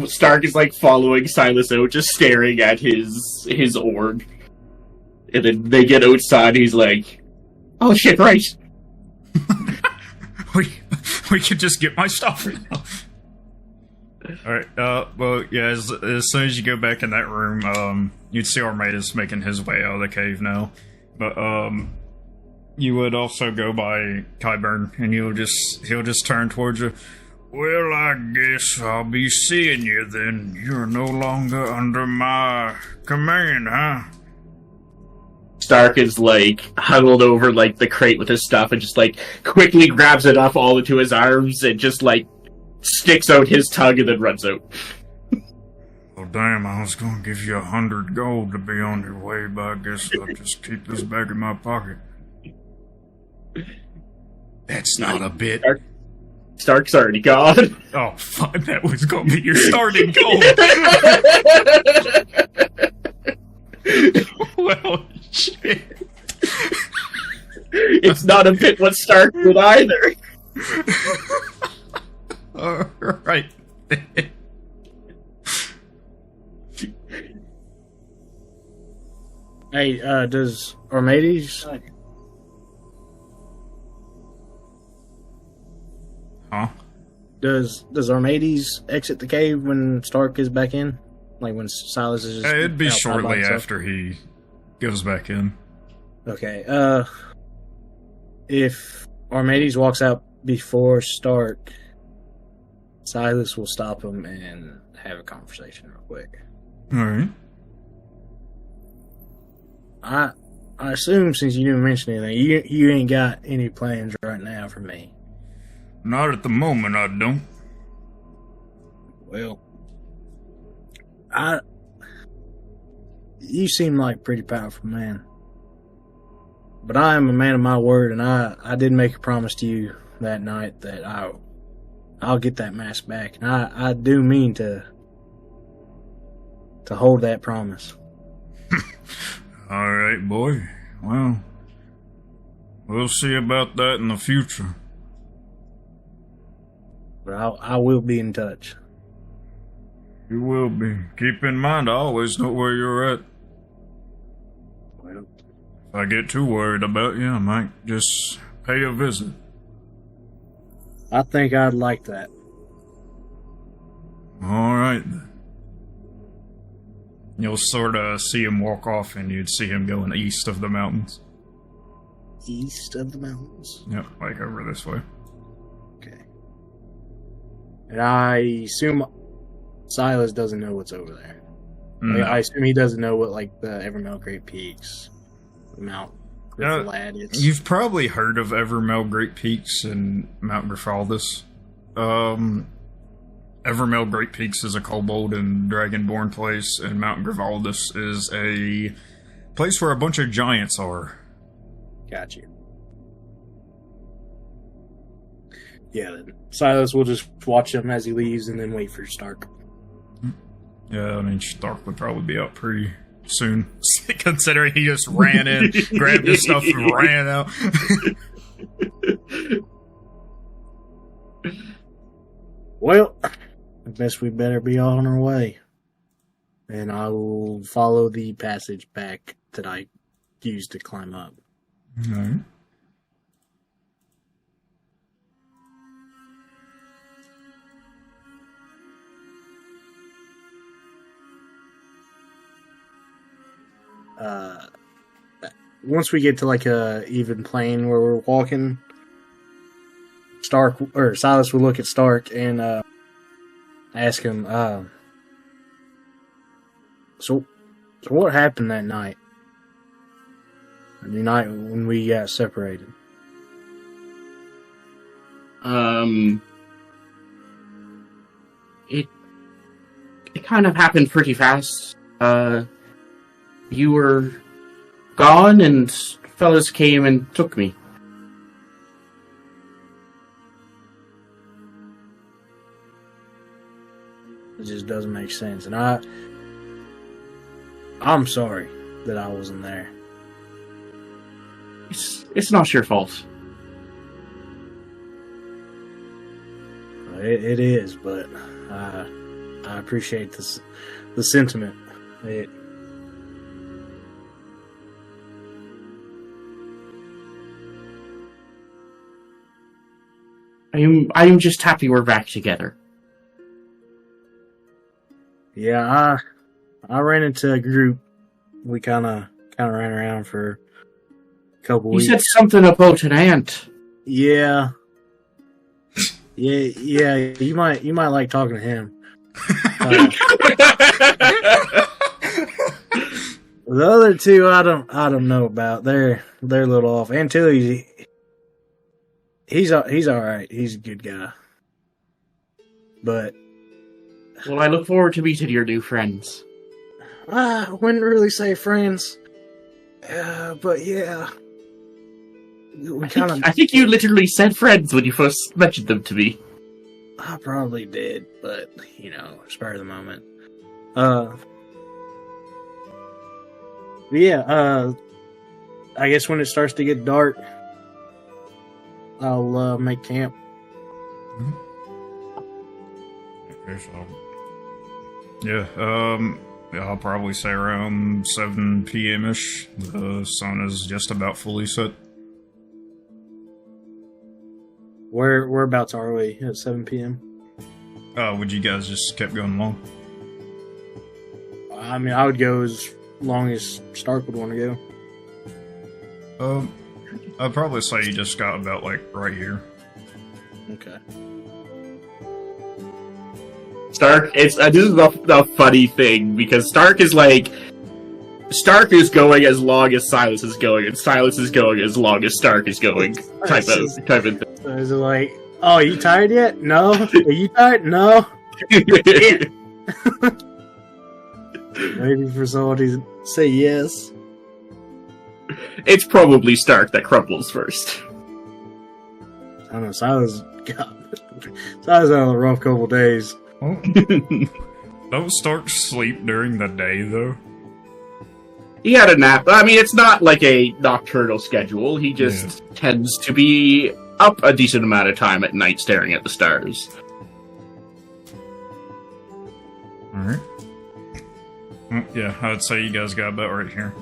Stark is like following Silas out, just staring at his org, and then they get outside. He's like, "Oh shit, right." we could just get my stuff now. Alright, well, yeah, as soon as you go back in that room, you'd see Armada's making his way out of the cave now. But, you would also go by Kyburn, and he'll just turn towards you. Well, I guess I'll be seeing you then. You're no longer under my command, huh? Stark is like huddled over like the crate with his stuff and just like quickly grabs it up all into his arms and just like sticks out his tongue and then runs out. Well, damn, I was gonna give you 100 gold to be on your way, but I guess I'll just keep this back in my pocket. That's not a bit. Stark's already gone. Oh, fuck, that was gonna be your starting goal. Well, shit. It's not a bit what Stark did either. Alright. Hey, does Armades... Huh? Does Armades exit the cave when Stark is back in? Like when Silas is just It'd be outside by shortly himself? after he goes back in. Okay, if Armades walks out before Stark, Silas will stop him and have a conversation real quick. Alright. I assume since you didn't mention anything, you ain't got any plans right now for me. Not at the moment, I don't. Well, you seem like a pretty powerful man. But I am a man of my word, and I did make a promise to you that night that I'll get that mask back. And I do mean to hold that promise. Alright, boy. Well, we'll see about that in the future. But I will be in touch. You will be. Keep in mind, I always know where you're at. Well, If I get too worried about you, I might just pay a visit. I think I'd like that. All right, then. You'll sort of see him walk off, and you'd see him going east of the mountains. East of the mountains. Yep, like over this way. Okay. And I assume Silas doesn't know what's over there. No. I assume he doesn't know what, like, the Evermel Great Peaks, Mount Griffalad is. You've probably heard of Evermel Great Peaks and Mount Griffaldus. Evermel Great Peaks is a kobold and dragonborn place, and Mount Griffaldus is a place where a bunch of giants are. Got you. Yeah, then Silas will just watch him as he leaves and then wait for Stark. Yeah, I mean, Stark would probably be out pretty soon, considering he just ran in, grabbed his stuff, and ran out. Well, I guess we better be on our way. And I will follow the passage back that I used to climb up. Alright. Once we get to like a even plane where we're walking, Silas will look at Stark and ask him, so what happened that night? The night when we got separated. It kind of happened pretty fast. You were gone, and fellas came and took me. It just doesn't make sense, and I'm sorry that I wasn't there. It's not your fault. It is, but I appreciate the sentiment. I'm just happy we're back together. Yeah, I ran into a group. We kind of ran around for a couple weeks. You said something about an ant. Yeah. Yeah. You might like talking to him. The other two, I don't know about. They're a little off. Antilles, he's all right. He's a good guy. But well, I look forward to meeting your new friends. I wouldn't really say friends. But yeah. I think you literally said friends when you first mentioned them to me. I probably did, but, spur of the moment. Yeah, I guess when it starts to get dark, I'll make camp. Okay, so yeah, I'll probably say around 7 p.m.-ish. The sun is just about fully set. Whereabouts are we at 7 p.m.? Would you guys just kept going along? I mean, I would go as long as Stark would want to go. I'd probably say you just got about, right here. Okay. Stark, this is the funny thing, because Stark is going as long as Silas is going, and Silas is going as long as Stark is going, type of thing. So is it like, oh, you tired yet? No. Are you tired? No. Waiting for somebody to say yes. It's probably Stark that crumbles first. I don't know, Silas had a rough couple days. Oh. Don't Stark sleep during the day, though? He had a nap. I mean, it's not like a nocturnal schedule. He just tends to be up a decent amount of time at night staring at the stars. Alright. Yeah, I'd say you guys got about right here.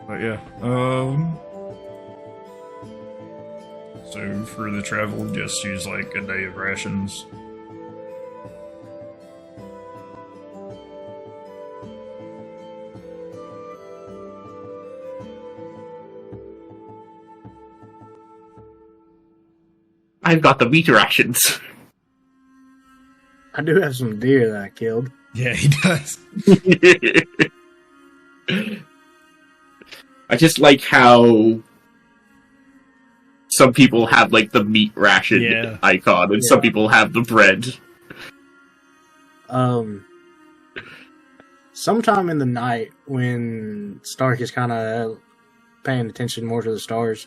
But yeah, so for the travel, just use like a day of rations. I've got the meat rations. I do have some deer that I killed. Yeah, he does. I just like how some people have like the meat ration icon, and some people have the bread. Sometime in the night when Stark is kind of paying attention more to the stars,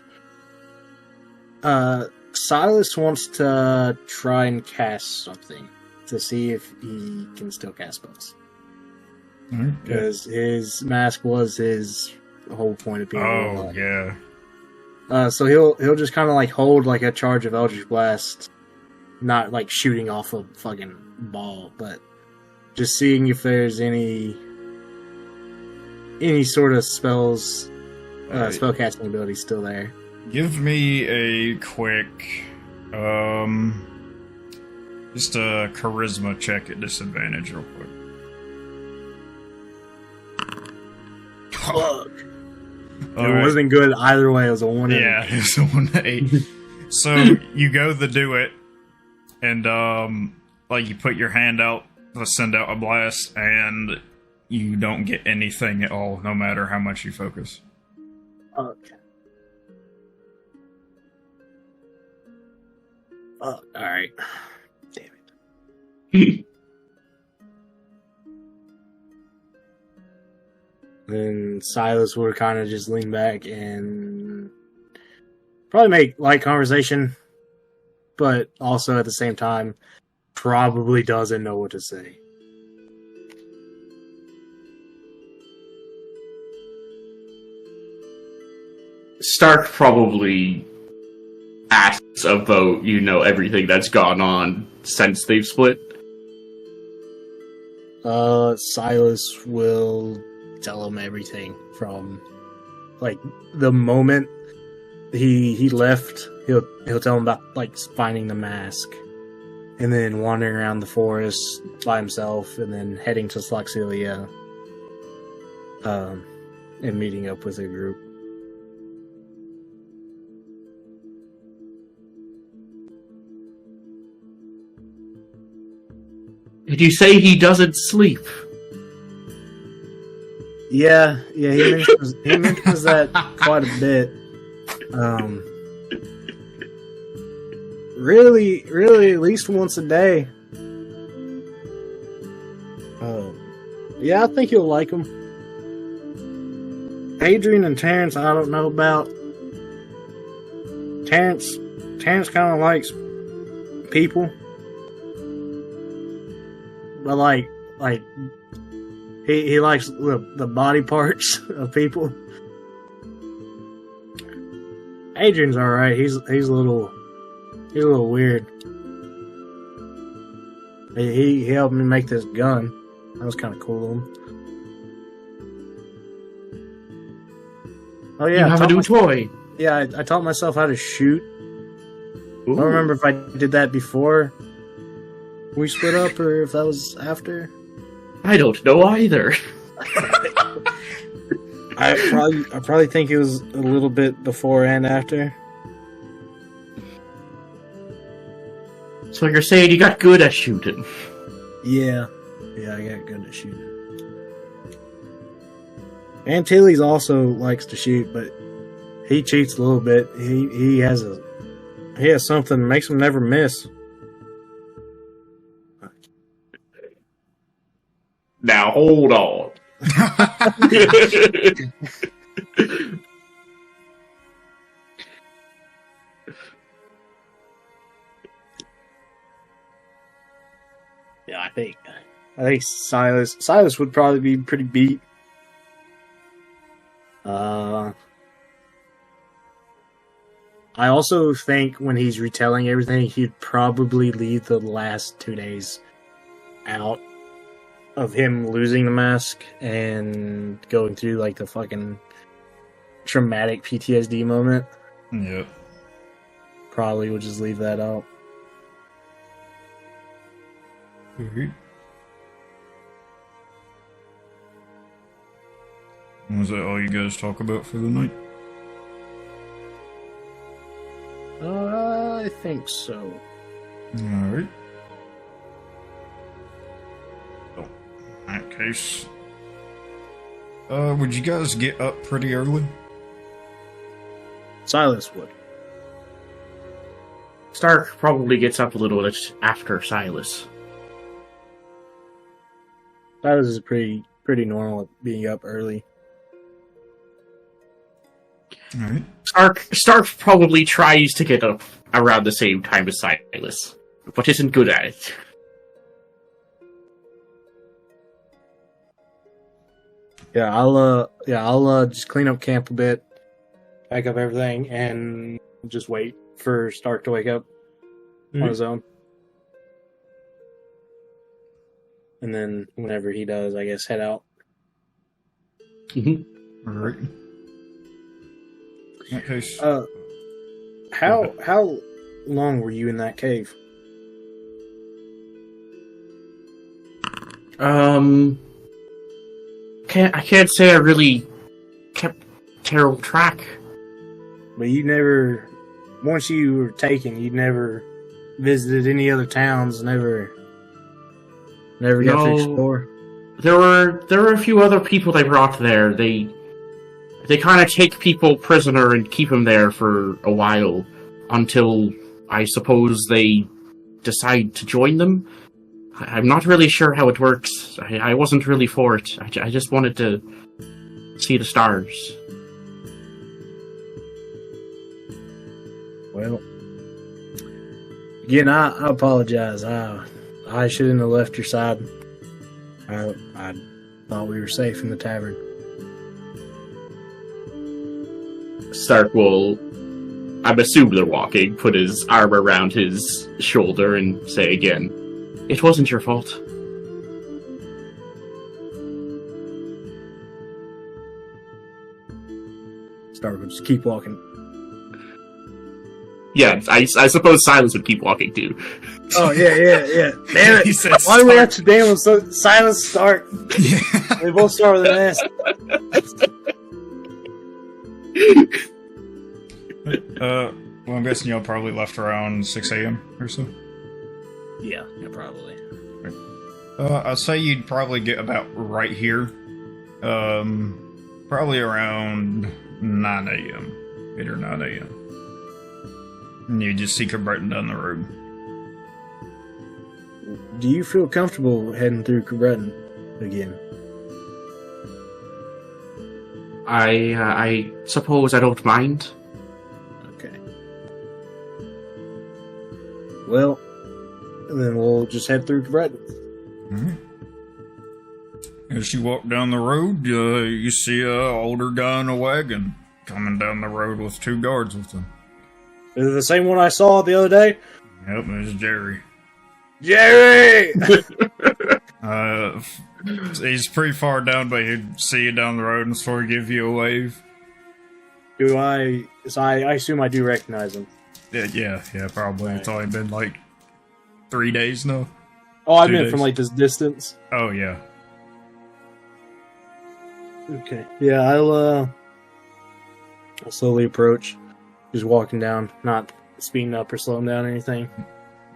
Silas wants to try and cast something to see if he can still cast spells. Because his mask was his whole point of being. Oh, yeah. So he'll just kind of like hold like a charge of Eldritch Blast, not like shooting off a fucking ball, but just seeing if there's any sort of spells, spellcasting ability still there. Give me a quick, just a charisma check at disadvantage real quick. Fuck. It wasn't good either way. It was a 1 to 8. Yeah, it was a 1 to 8. So you go to do it, and like you put your hand out to send out a blast, and you don't get anything at all, no matter how much you focus. Okay. Oh, alright. Damn it. Then Silas would kind of just lean back and probably make light conversation, but also at the same time, probably doesn't know what to say. Stark probably asks about, everything that's gone on since they've split. Silas will tell him everything from, like, the moment he left. He'll tell him about, like, finding the mask, and then wandering around the forest by himself, and then heading to Sloxilia, and meeting up with a group. Did you say he doesn't sleep? Yeah, he mentions that quite a bit. Really, at least once a day. Yeah, I think you'll like him. Adrian and Terrence, I don't know about. Terrence kind of likes people, but like he likes the body parts of people. Adrian's all right. He's a little weird. He helped me make this gun. That was kind of cool of him. Oh yeah, you have a new toy. Yeah, I taught myself how to shoot. Ooh. I don't remember if I did that before we split up or if that was after. I don't know either. I probably think it was a little bit before and after. So you're saying you got good at shooting? Yeah, I got good at shooting. And Tilly's also likes to shoot, but he cheats a little bit. He has something that makes him never miss. Now hold on. Yeah, I think Silas would probably be pretty beat. I also think when he's retelling everything, he'd probably leave the last 2 days out of him losing the mask and going through like the fucking traumatic PTSD moment. Yep. Probably would just leave that out. Mm-hmm. Was that all you guys talk about for the night? I think so. Alright. So, in that case, would you guys get up pretty early? Silas would. Stark probably gets up a little bit after Silas. Silas is pretty normal at being up early. Alright. Stark probably tries to get up around the same time as Silas, but isn't good at it. Yeah, I'll just clean up camp a bit, pack up everything, and just wait for Stark to wake up on his own. And then whenever he does, I guess head out. Mm-hmm. Alright. In that case, How long were you in that cave? I can't say I really kept terrible track. But you never, once you were taken, you never visited any other towns. Never got to explore. There were a few other people they brought there. They kind of take people prisoner and keep them there for a while until I suppose they decide to join them. I'm not really sure how it works. I wasn't really for it. I just wanted to see the stars. Well, again, I apologize. I shouldn't have left your side. I thought we were safe in the tavern. Stark will, I'm assuming they're walking, put his arm around his shoulder and say again, "It wasn't your fault." Stark will just keep walking. Yeah, I suppose Silas would keep walking too. Oh, yeah. Damn it. He said Why do we Stark. have to damn him so Silas Stark? They both start with an S. well, I'm guessing y'all probably left around 6 a.m. or so. Yeah, probably. I'd say you'd probably get about right here. Probably around 9 a.m. 8 or 9 a.m. And you just see Cabreton down the road. Do you feel comfortable heading through Cabreton again? I suppose I don't mind. Okay. Well, then we'll just head through Cabreton. Mm-hmm. As you walk down the road, you see a older guy in a wagon coming down the road with 2 guards with him. Is it the same one I saw the other day? Yep, it's Jerry. Jerry! He's pretty far down, but he'd see you down the road and sort of give you a wave. Do I... So I assume I do recognize him. Yeah, probably. Right. It's only been like 3 days now. Oh, I 2 meant days. from like this distance. Oh, yeah. Okay. Yeah, I'll slowly approach. Just walking down, not speeding up or slowing down or anything.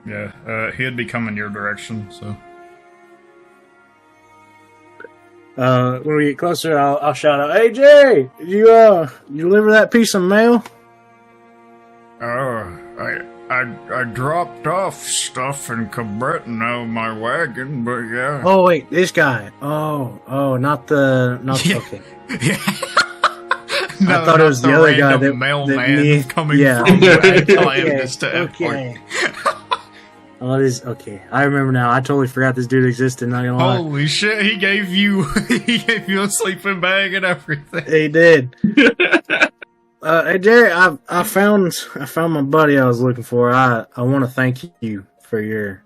Yeah, he'd be coming your direction, so. When we get closer, I'll shout out, "Hey, Jerry! Did you deliver that piece of mail?" I dropped off stuff in Cabreton out of my wagon, but yeah. Oh, wait, this guy. Oh, not the... Yeah. Okay. No, I thought it was not the other guy random that mailman me- coming yeah. from Okay, Atlantis to Airport. okay. Oh, it is... Okay, I remember now. I totally forgot this dude existed, not gonna lie. Holy shit, he gave you a sleeping bag and everything. He did. Hey, Jerry, I found my buddy I was looking for. I want to thank you for your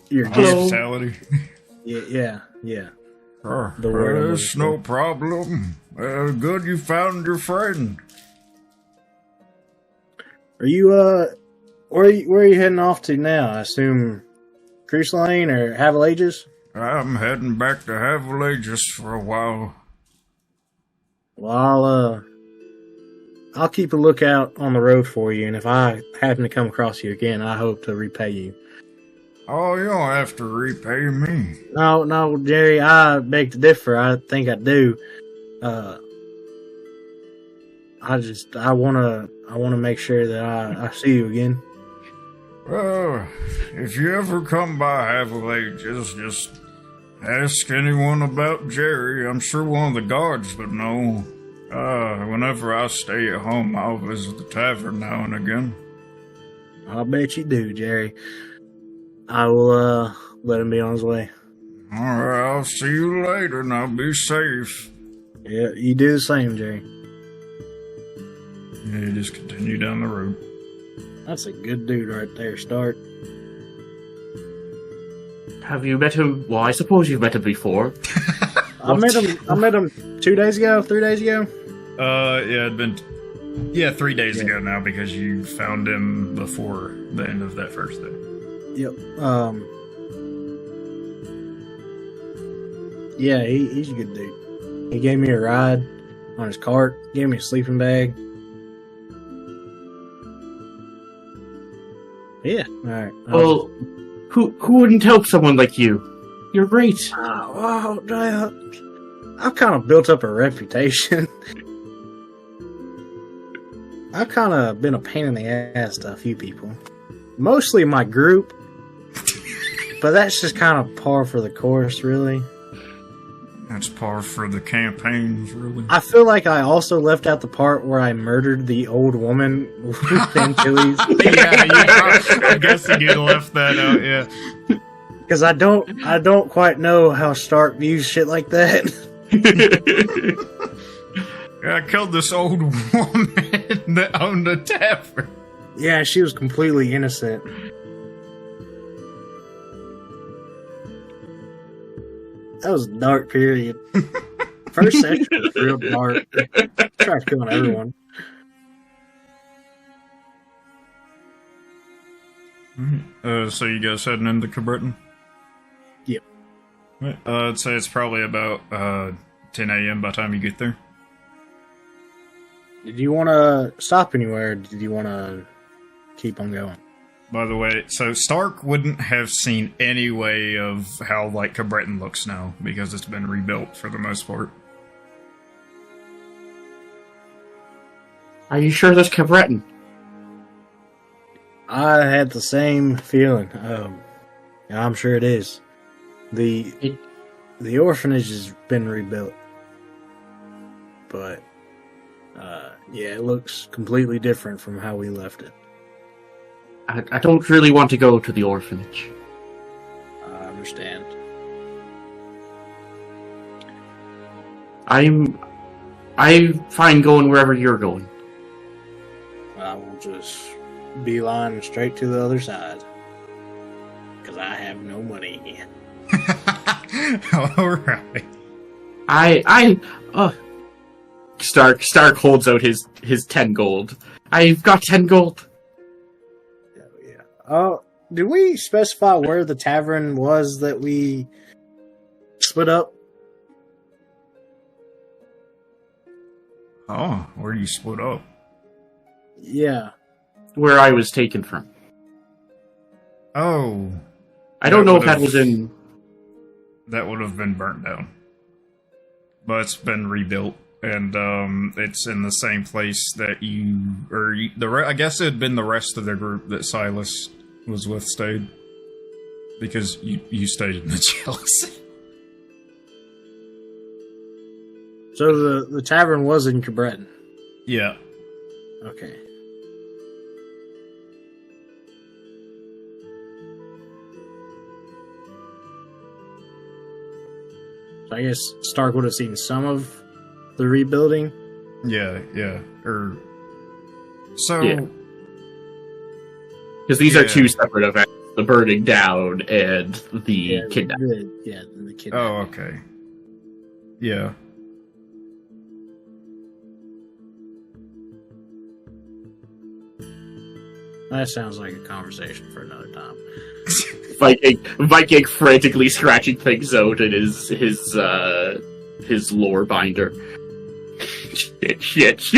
Your Hello. gift. Hospitality. Yeah. The word there's no problem. Good you found your friend. Are you where are you heading off to now? I assume Cruise Lane or Havelages? I'm heading back to Havelages for a while. Well, I'll keep a lookout on the road for you, and if I happen to come across you again, I hope to repay you. Oh, you don't have to repay me. No, Jerry, I beg to differ. I think I do. I wanna make sure that I see you again. Well, if you ever come by Havelages, just ask anyone about Jerry. I'm sure one of the guards would know. Whenever I stay at home, I'll visit the tavern now and again. I'll bet you do, Jerry. I will let him be on his way. Alright, I'll see you later. Now be safe. Yeah, you do the same, Jerry. Yeah, you just continue down the road. That's a good dude right there, Stark. Have you met him? Well, I suppose you've met him before. I met him 2 days ago, 3 days ago. Yeah, it'd been 3 days ago now because you found him before the end of that first day. Yep. Yeah, he's a good dude. He gave me a ride on his cart, gave me a sleeping bag. Yeah, alright. Well, who wouldn't help someone like you? You're great. I've kind of built up a reputation. I've kind of been a pain in the ass to a few people. Mostly my group. But that's just kind of par for the course, really. That's par for the campaigns, really. I feel like I also left out the part where I murdered the old woman with anchovies. I guess you left that out, yeah. Because I don't quite know how Stark views shit like that. Yeah, I killed this old woman that owned a tavern. Yeah, she was completely innocent. That was a dark period. First session was real dark. Tried killing everyone. So you guys heading into Cabreton? Yep. I'd say it's probably about 10 a.m. by the time you get there. Did you want to stop anywhere, or did you want to keep on going? By the way, so Stark wouldn't have seen any way of how, like, Cabreton looks now, because it's been rebuilt for the most part. Are you sure that's Cabreton? I had the same feeling. I'm sure it is. The orphanage has been rebuilt. But, yeah, it looks completely different from how we left it. I don't really want to go to the orphanage. I understand. I'm fine going wherever you're going. I will just beeline straight to the other side. Because I have no money. Alright. Stark holds out his 10 gold. I've got 10 gold. Did we specify where the tavern was that we split up? Oh, where do you split up? Yeah. Where I was taken from. Oh. I don't know if that was in... That would have been burnt down. But it's been rebuilt. And it's in the same place that I guess it had been the rest of the group that Silas was with stayed. Because you stayed in the jealousy. So the tavern was in Cabreton? Yeah. Okay. So I guess Stark would have seen some of the rebuilding? Yeah. Because these are two separate events. the burning down and the kidnapping. The kidnapping. Oh, okay. Yeah. That sounds like a conversation for another time. Viking frantically scratching things out in his lore binder. Shit. So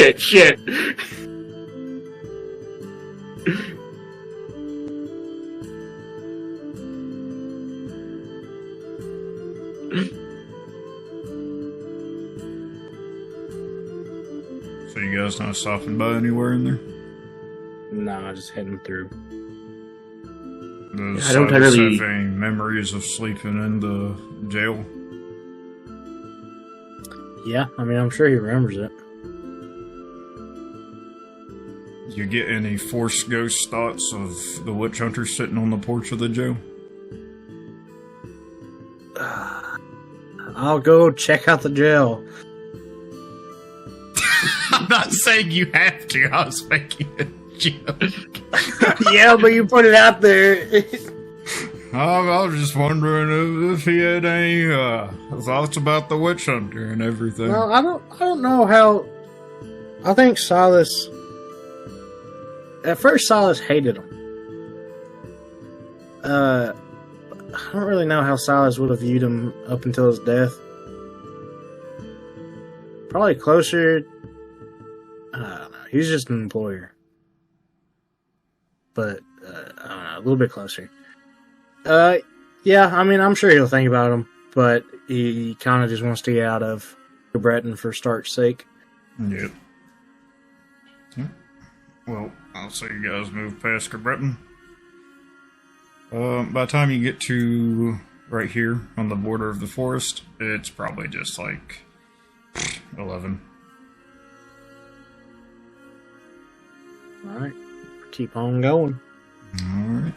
you guys not stopping by anywhere in there? No, just heading through. Does I don't Silas really- have any memories of sleeping in the jail? Yeah, I mean, I'm sure he remembers it. You get any force ghost thoughts of the witch hunter sitting on the porch of the jail? I'll go check out the jail. I'm not saying you have to. I was making a joke. Yeah, but you put it out there. I was just wondering if he had any thoughts about the witch hunter and everything. Well, I don't know how. I think Silas. At first, Silas hated him. I don't really know how Silas would have viewed him up until his death. Probably closer. I don't know. He's just an employer. But, I don't know, a little bit closer. Yeah, I mean, I'm sure he'll think about him, but he kind of just wants to get out of Breton for Stark's sake. Yep. Well, I'll say you guys move past Breton. By the time you get to right here on the border of the forest, it's probably just like 11. Alright, keep on going. Alright.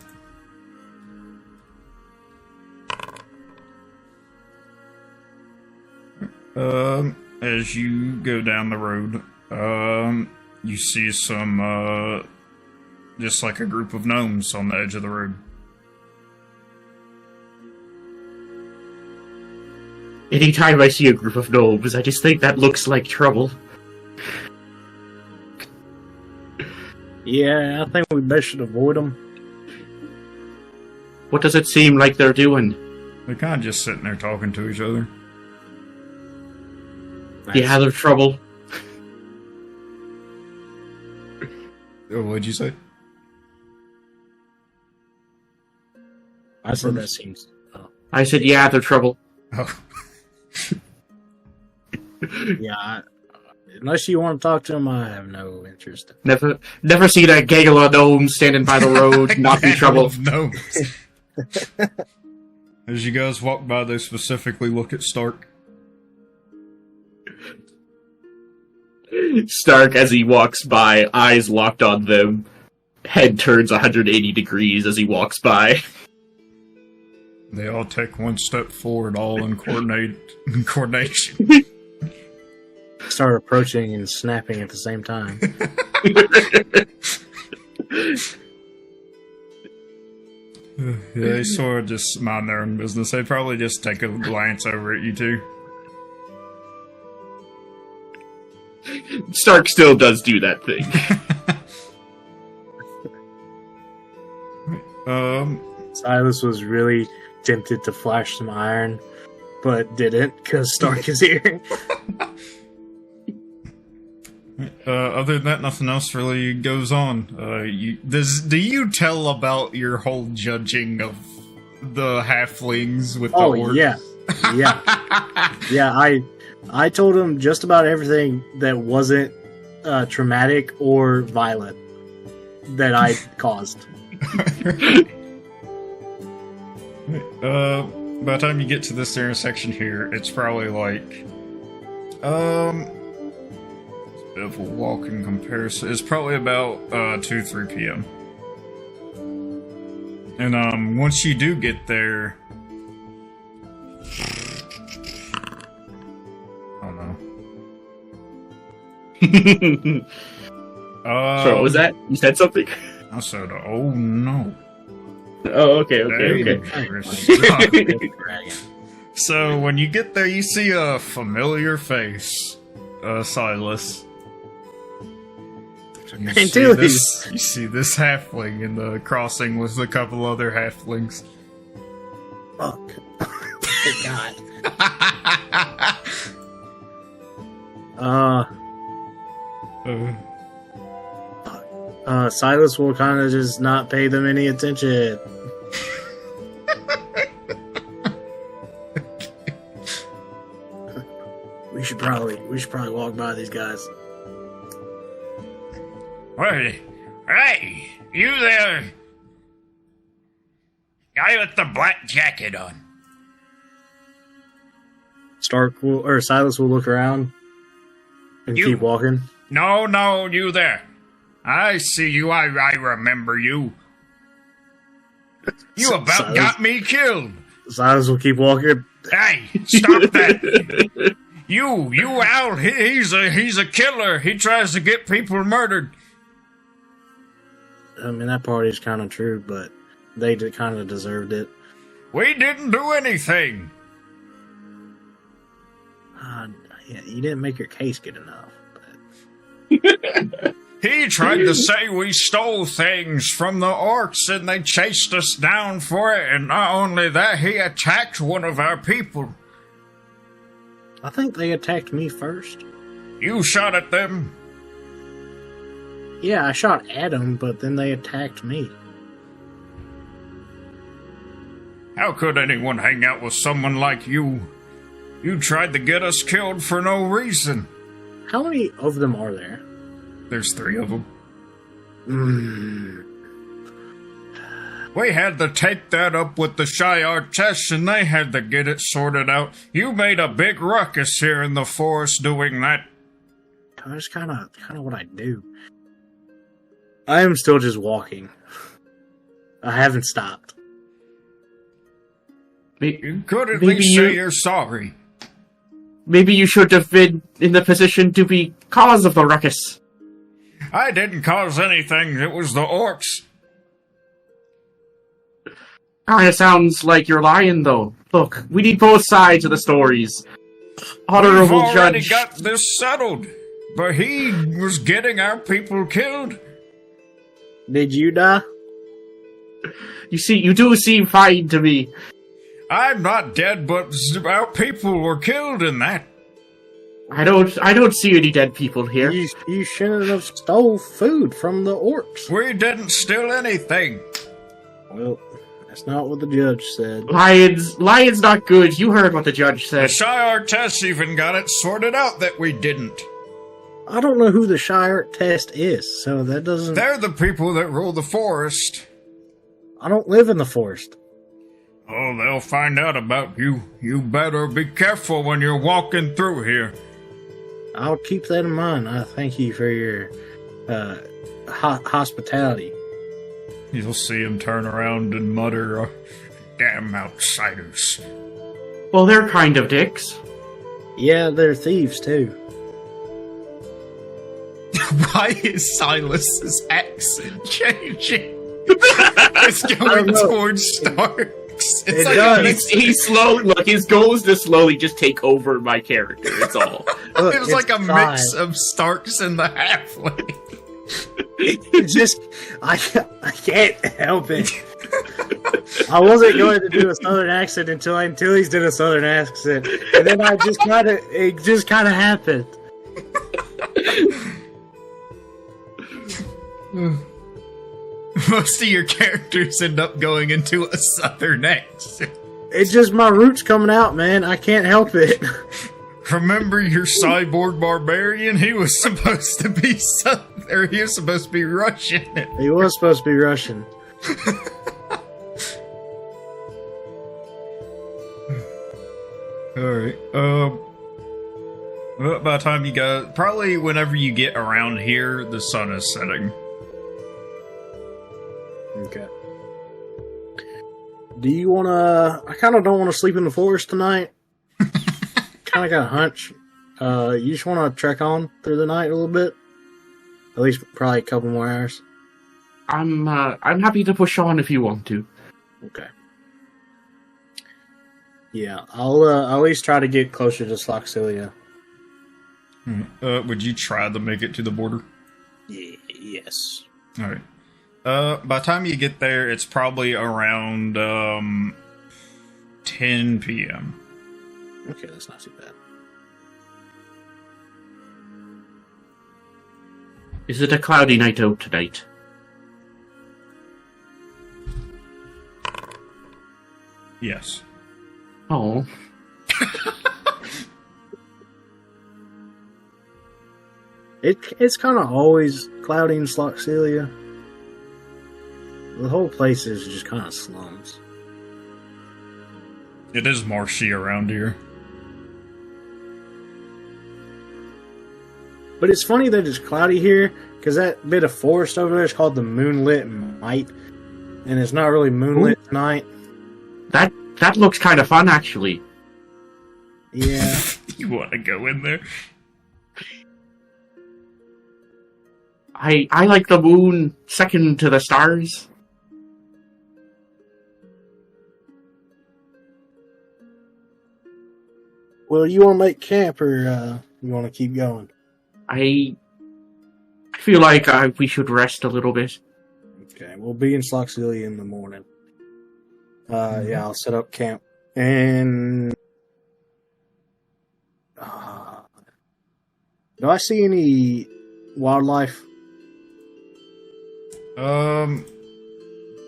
As you go down the road, you see some, just like a group of gnomes on the edge of the road. Anytime I see a group of gnomes, I just think that looks like trouble. Yeah, I think we best should avoid them. What does it seem like they're doing? They're kind of just sitting there talking to each other. Yeah, they're trouble. Oh, what'd you say? I said that seems... I said, yeah, they're trouble. Oh. Yeah, unless you want to talk to him, I have no interest. Never seen a gaggle of gnomes standing by the road, not be trouble. No. As you guys walk by, they specifically look at Stark. Stark, as he walks by, eyes locked on them, head turns 180 degrees as he walks by. They all take one step forward, all in coordination. Start approaching and snapping at the same time. Yeah, they sort of just mind their own business. They probably just take a glance over at you two. Stark still does do that thing. Silas was really tempted to flash some iron, but didn't because Stark is here. Other than that, nothing else really goes on. Do you tell about your whole judging of the halflings with the orcs? Yeah. I told him just about everything that wasn't traumatic or violent that I caused. By the time you get to this intersection here, it's probably like, it's a bit of a walk in comparison. It's probably about 2-3 p.m. And once you do get there, So what was that? You said something? I said, oh no. Oh, okay. So when you get there, you see a familiar face, Silas. You see this halfling in the crossing with a couple other halflings. Fuck. Oh, God. Silas will kind of just not pay them any attention. We should probably walk by these guys. Hey, you there? Guy with the black jacket on. Silas will look around and keep walking. No, you there. I see you, I remember you. You about got me killed. Silas will keep walking. Hey, stop that. You Al, he's a killer. He tries to get people murdered. I mean, that part is kind of true, but they kind of deserved it. We didn't do anything. Yeah, you didn't make your case good enough. He tried to say we stole things from the orcs and they chased us down for it, and not only that, he attacked one of our people. I think they attacked me first. You shot at them? Yeah, I shot at them, but then they attacked me. How could anyone hang out with someone like you? You tried to get us killed for no reason. How many of them are there? There's 3 of them. We had to take that up with the Shiartesh, and they had to get it sorted out. You made a big ruckus here in the forest doing that. That's kind of what I do. I am still just walking. I haven't stopped. You could at least say you're sorry. Maybe you should have been in the position to be cause of the ruckus. I didn't cause anything. It was the orcs. It sounds like you're lying, though. Look, we need both sides of the stories. Honorable We've already Judge. got this settled, but he was getting our people killed. Did you die? You do seem fine to me. I'm not dead, but our people were killed in that. I don't see any dead people here. You shouldn't have stole food from the orcs. We didn't steal anything. Well, that's not what the judge said. Lion's not good. You heard what the judge The said. Shiartesh even got it sorted out that we didn't. I don't know who the Shiartesh is, so that doesn't... They're the people that rule the forest. I don't live in the forest. Oh, they'll find out about you. You better be careful when you're walking through here. I'll keep that in mind. I thank you for your hospitality. You'll see him turn around and mutter, Damn outsiders. Well, they're kind of dicks. Yeah, they're thieves, too. why is Silas's accent changing? It's going towards Starks. It's It does. He's slowly. Look, his goal is to slowly just take over my character. That's all. Look, it was like a fine. mix of Starks and the halfling. It's just, I can't help it. I wasn't going to do a southern accent until he's did a southern accent, and then it just kind of happened. Most of your characters end up going into a southern accent. It's just my roots coming out, man. I can't help it. Remember your cyborg barbarian? He was supposed to be he was supposed to be Russian. He was supposed to be Russian. Alright, well, by the time you guys, probably whenever you get around here, the sun is setting. Okay. Do you want to... I kind of don't want to sleep in the forest tonight. Kind of got a hunch. You just want to trek on through the night a little bit? At least probably a couple more hours. I'm happy to push on if you want to. Okay. Yeah, I'll at least try to get closer to Sloxilia. Would you try to make it to the border? Yes. All right. By the time you get there, it's probably around 10 p.m. Okay, that's not too bad. Is it a cloudy night out tonight? Yes. Oh. It's kind of always cloudy in Sloxilia. The whole place is just kind of slums. It is marshy around here. But it's funny that it's cloudy here, because that bit of forest over there is called the Moonlit Might, and it's not really moonlit tonight. That looks kind of fun, actually. Yeah. You want to go in there? I like the moon second to the stars. Well, you want to make camp, or you want to keep going? I feel like we should rest a little bit. Okay, we'll be in Sloxilia in the morning. Yeah, I'll set up camp. And do I see any wildlife?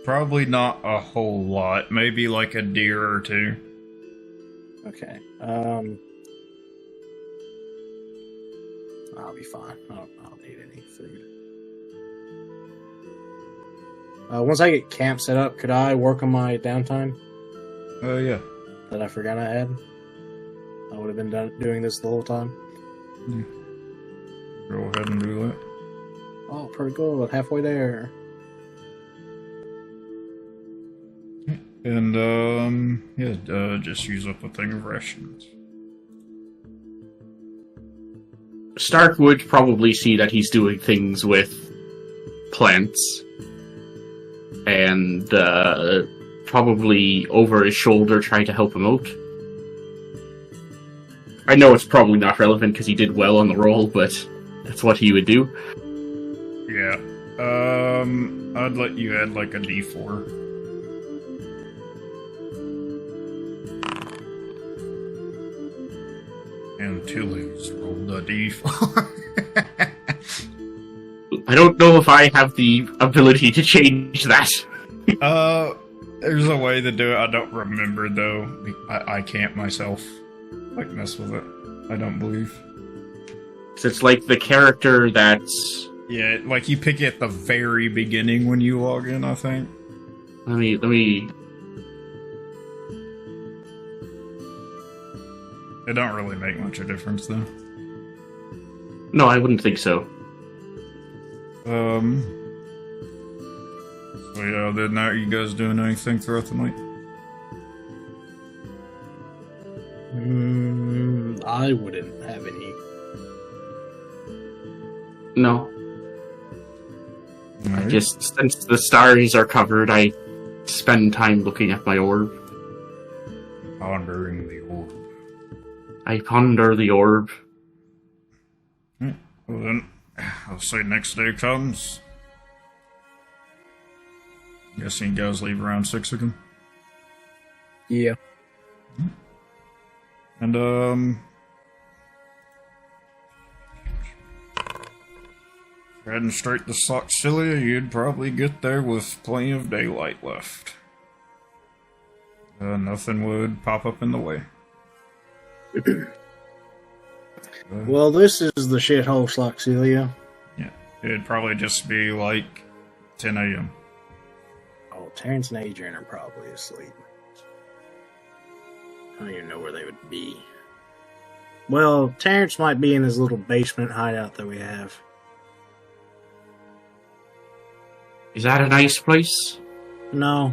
Probably not a whole lot. Maybe like a deer or two. Okay. I'll be fine. I don't need any food. Once I get camp set up, could I work on my downtime Oh, yeah. that I forgot I had? I would have been doing this the whole time. Go ahead and do that. Oh, pretty good. Halfway there. And, just use up a thing of rations. Stark would probably see that he's doing things with plants, and probably over his shoulder try to help him out. I know it's probably not relevant because he did well on the roll, but that's what he would do. Yeah. I'd let you add like a D4. And Tilly's rolled a D4. I don't know if I have the ability to change that. There's a way to do it. I don't remember though. I can't myself like mess with it. I don't believe. So it's like the character that's... Yeah, like you pick it at the very beginning when you log in, I think. Let me... It don't really make much of a difference though. No, I wouldn't think so. So yeah, other than that, you guys doing anything throughout the night? I wouldn't have any. No. Alright. Just since the stars are covered, I spend time looking at my orb. Pondering the orb. I ponder the orb. Well then, I'll say next day comes. Guessing you guys leave around 6 again. Yeah. And heading straight to Sloxilia, you'd probably get there with plenty of daylight left. Nothing would pop up in the way. Well, this is the shithole Sloxilia. Yeah, it'd probably just be like 10 a.m. Oh, Terrence and Adrian are probably asleep. I don't even know where they would be. Well, Terrence might be in his little basement hideout that we have. Is that a nice place? No.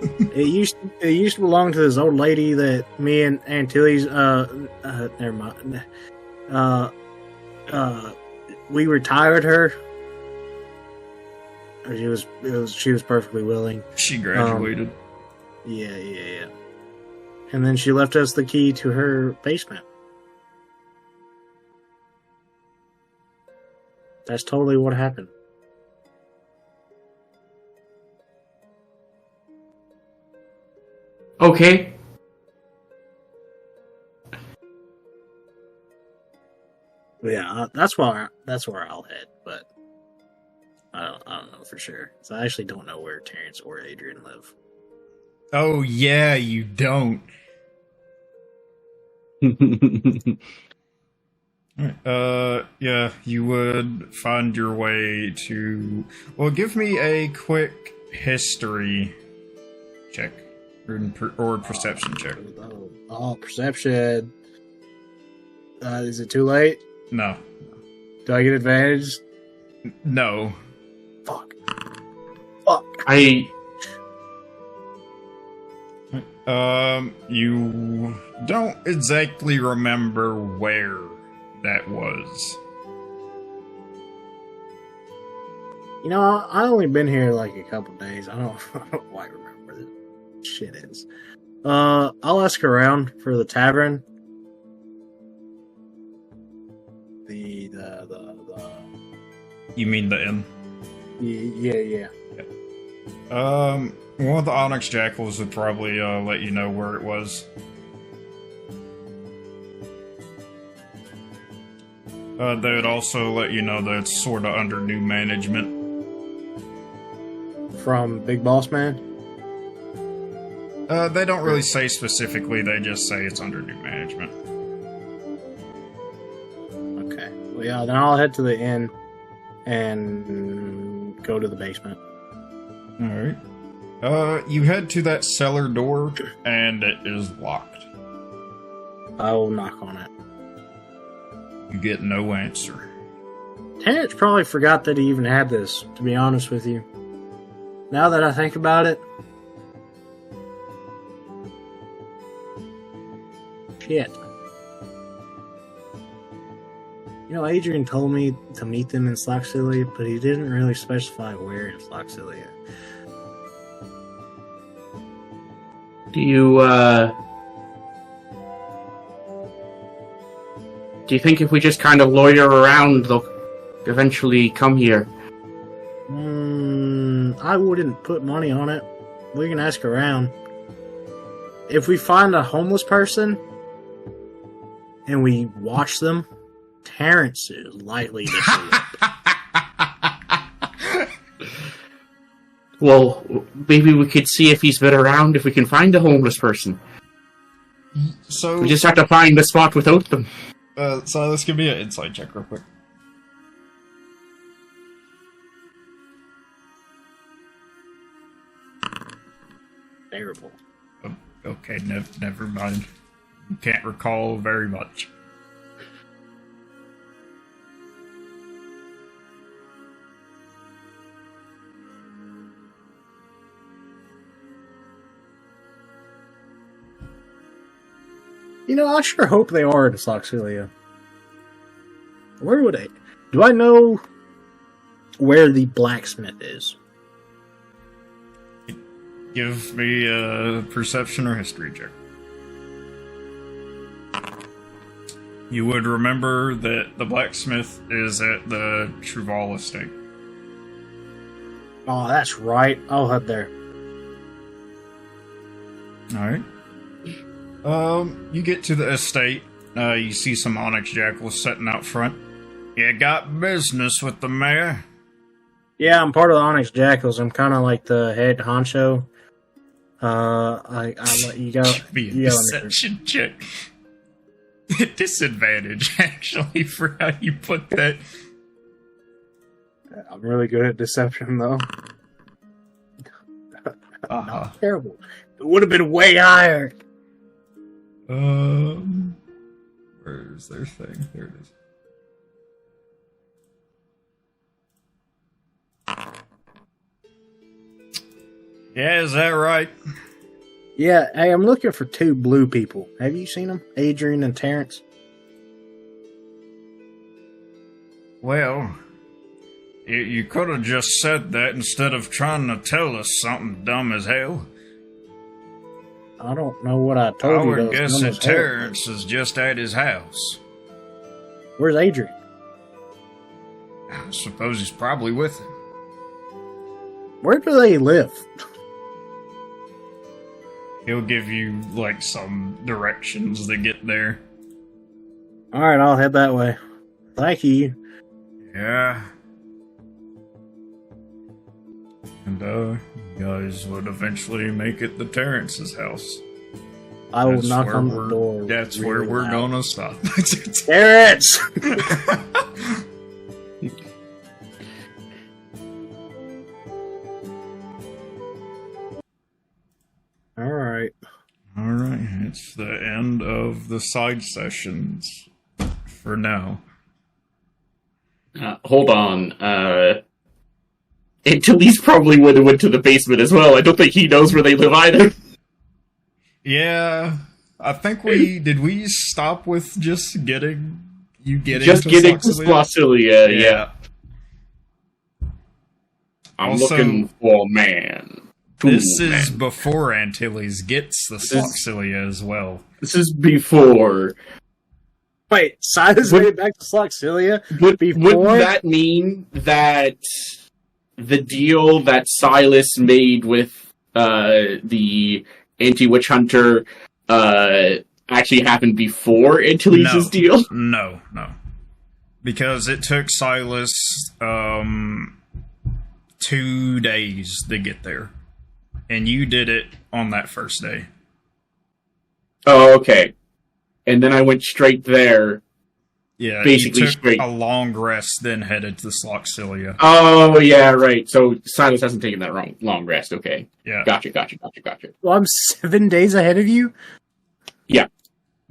It used to belong to this old lady that me and Antilles never mind. We retired her. She was perfectly willing. She graduated. Yeah. And then she left us the key to her basement. That's totally what happened. Okay. Yeah, that's where I'll head, but I don't know for sure. So I actually don't know where Terrence or Adrian live. Oh yeah, you don't. Yeah, you would find your way to. Well, give me a quick history check or perception check. Oh, perception. Is it too late? No, Do I get advantage? no. Fuck. You don't exactly remember where that was. You know, I only been here like a couple days. I don't quite remember where this shit is. I'll ask around for the tavern. The You mean the inn? yeah. One of the Onyx Jackals would probably let you know where it was. They would also let you know that it's sort of under new management. From Big Boss Man? They don't really say specifically, they just say it's under new management. Okay. Well, yeah, then I'll head to the inn and go to the basement. Alright. You head to that cellar door, and it is locked. I will knock on it. You get no answer. Terrence probably forgot that he even had this, to be honest with you. Now that I think about it. Shit. You know, Adrian told me to meet them in Sloxilia, but he didn't really specify where in Sloxilia. Do you think if we just kind of loiter around, they'll eventually come here? I wouldn't put money on it. We can ask around. If we find a homeless person and we watch them, Terrence is likely to show up. Well, maybe we could see if he's been around, if we can find a homeless person. So, We just have to find the spot without them. Silas, give me an insight check real quick. Terrible. Okay, never mind. You can't recall very much. You know, I sure hope they are in Sloxilia. Where would they? Do I know where the blacksmith is? Give me a perception or history check. You would remember that the blacksmith is at the Truval estate. Oh, that's right. I'll head there. Alright. You get to the estate. You see some Onyx Jackals sitting out front. You got business with the mayor? Yeah, I'm part of the Onyx Jackals. I'm kind of like the head honcho. I let you go. Be a deception check. Disadvantage, actually, for how you put that. I'm really good at deception, though. Not terrible. It would have been way higher. Where's their thing? There it is. Yeah, is that right? Yeah, hey, I'm looking for two blue people. Have you seen them? Adrian and Terrence? Well, You could have just said that instead of trying to tell us something dumb as hell. I don't know what I I told you. would guess that Terrence is just at his house. Where's Adrian? I suppose he's probably with him. Where do they live? He'll give you, like, some directions to get there. Alright, I'll head that way. Thank you. Yeah. And, you guys would eventually make it to Terrence's house. I will That's knock where on the we're- door. That's really where we're loud. gonna stop. Terrence! Alright. Alright, it's the end of the side sessions for now. Hold on. Antilles probably would have went to the basement as well. I don't think he knows where they live either. Yeah, I think did we stop with just getting Just to getting to Sloxilia? Sloxilia, yeah. I'm Also, looking for a man. This Ooh, is man. before Antilles gets the Sloxilia as well. This is before. Wait, Silas made it back to Sloxilia? Wouldn't that mean that the deal that Silas made with the anti-witch hunter actually happened before Antilles' deal? No. Because it took Silas 2 days to get there. And you did it on that first day. Oh, okay. And then I went straight there. Yeah, Basically you took straight. a long rest, then headed to Sloxilia. Oh, yeah, right. So Silas hasn't taken that long rest. Okay. Yeah. Gotcha. Well, I'm 7 days ahead of you?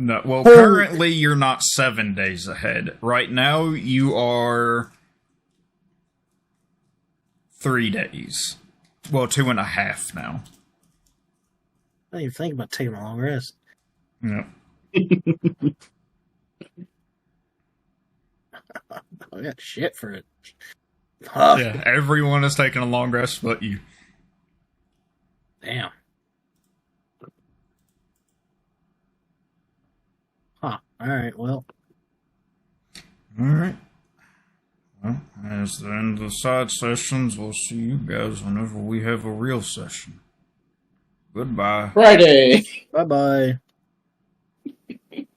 No, well, Oh. currently you're not 7 days ahead. Right now you are 3 days. Well, 2.5 now. I didn't even think about taking a long rest. Yeah. I got shit for it. Huh. Yeah, everyone is taking a long rest but you. Damn. Huh. Alright, well. Alright. Well, as the end of the side sessions, we'll see you guys whenever we have a real session. Goodbye. Friday. Bye-bye.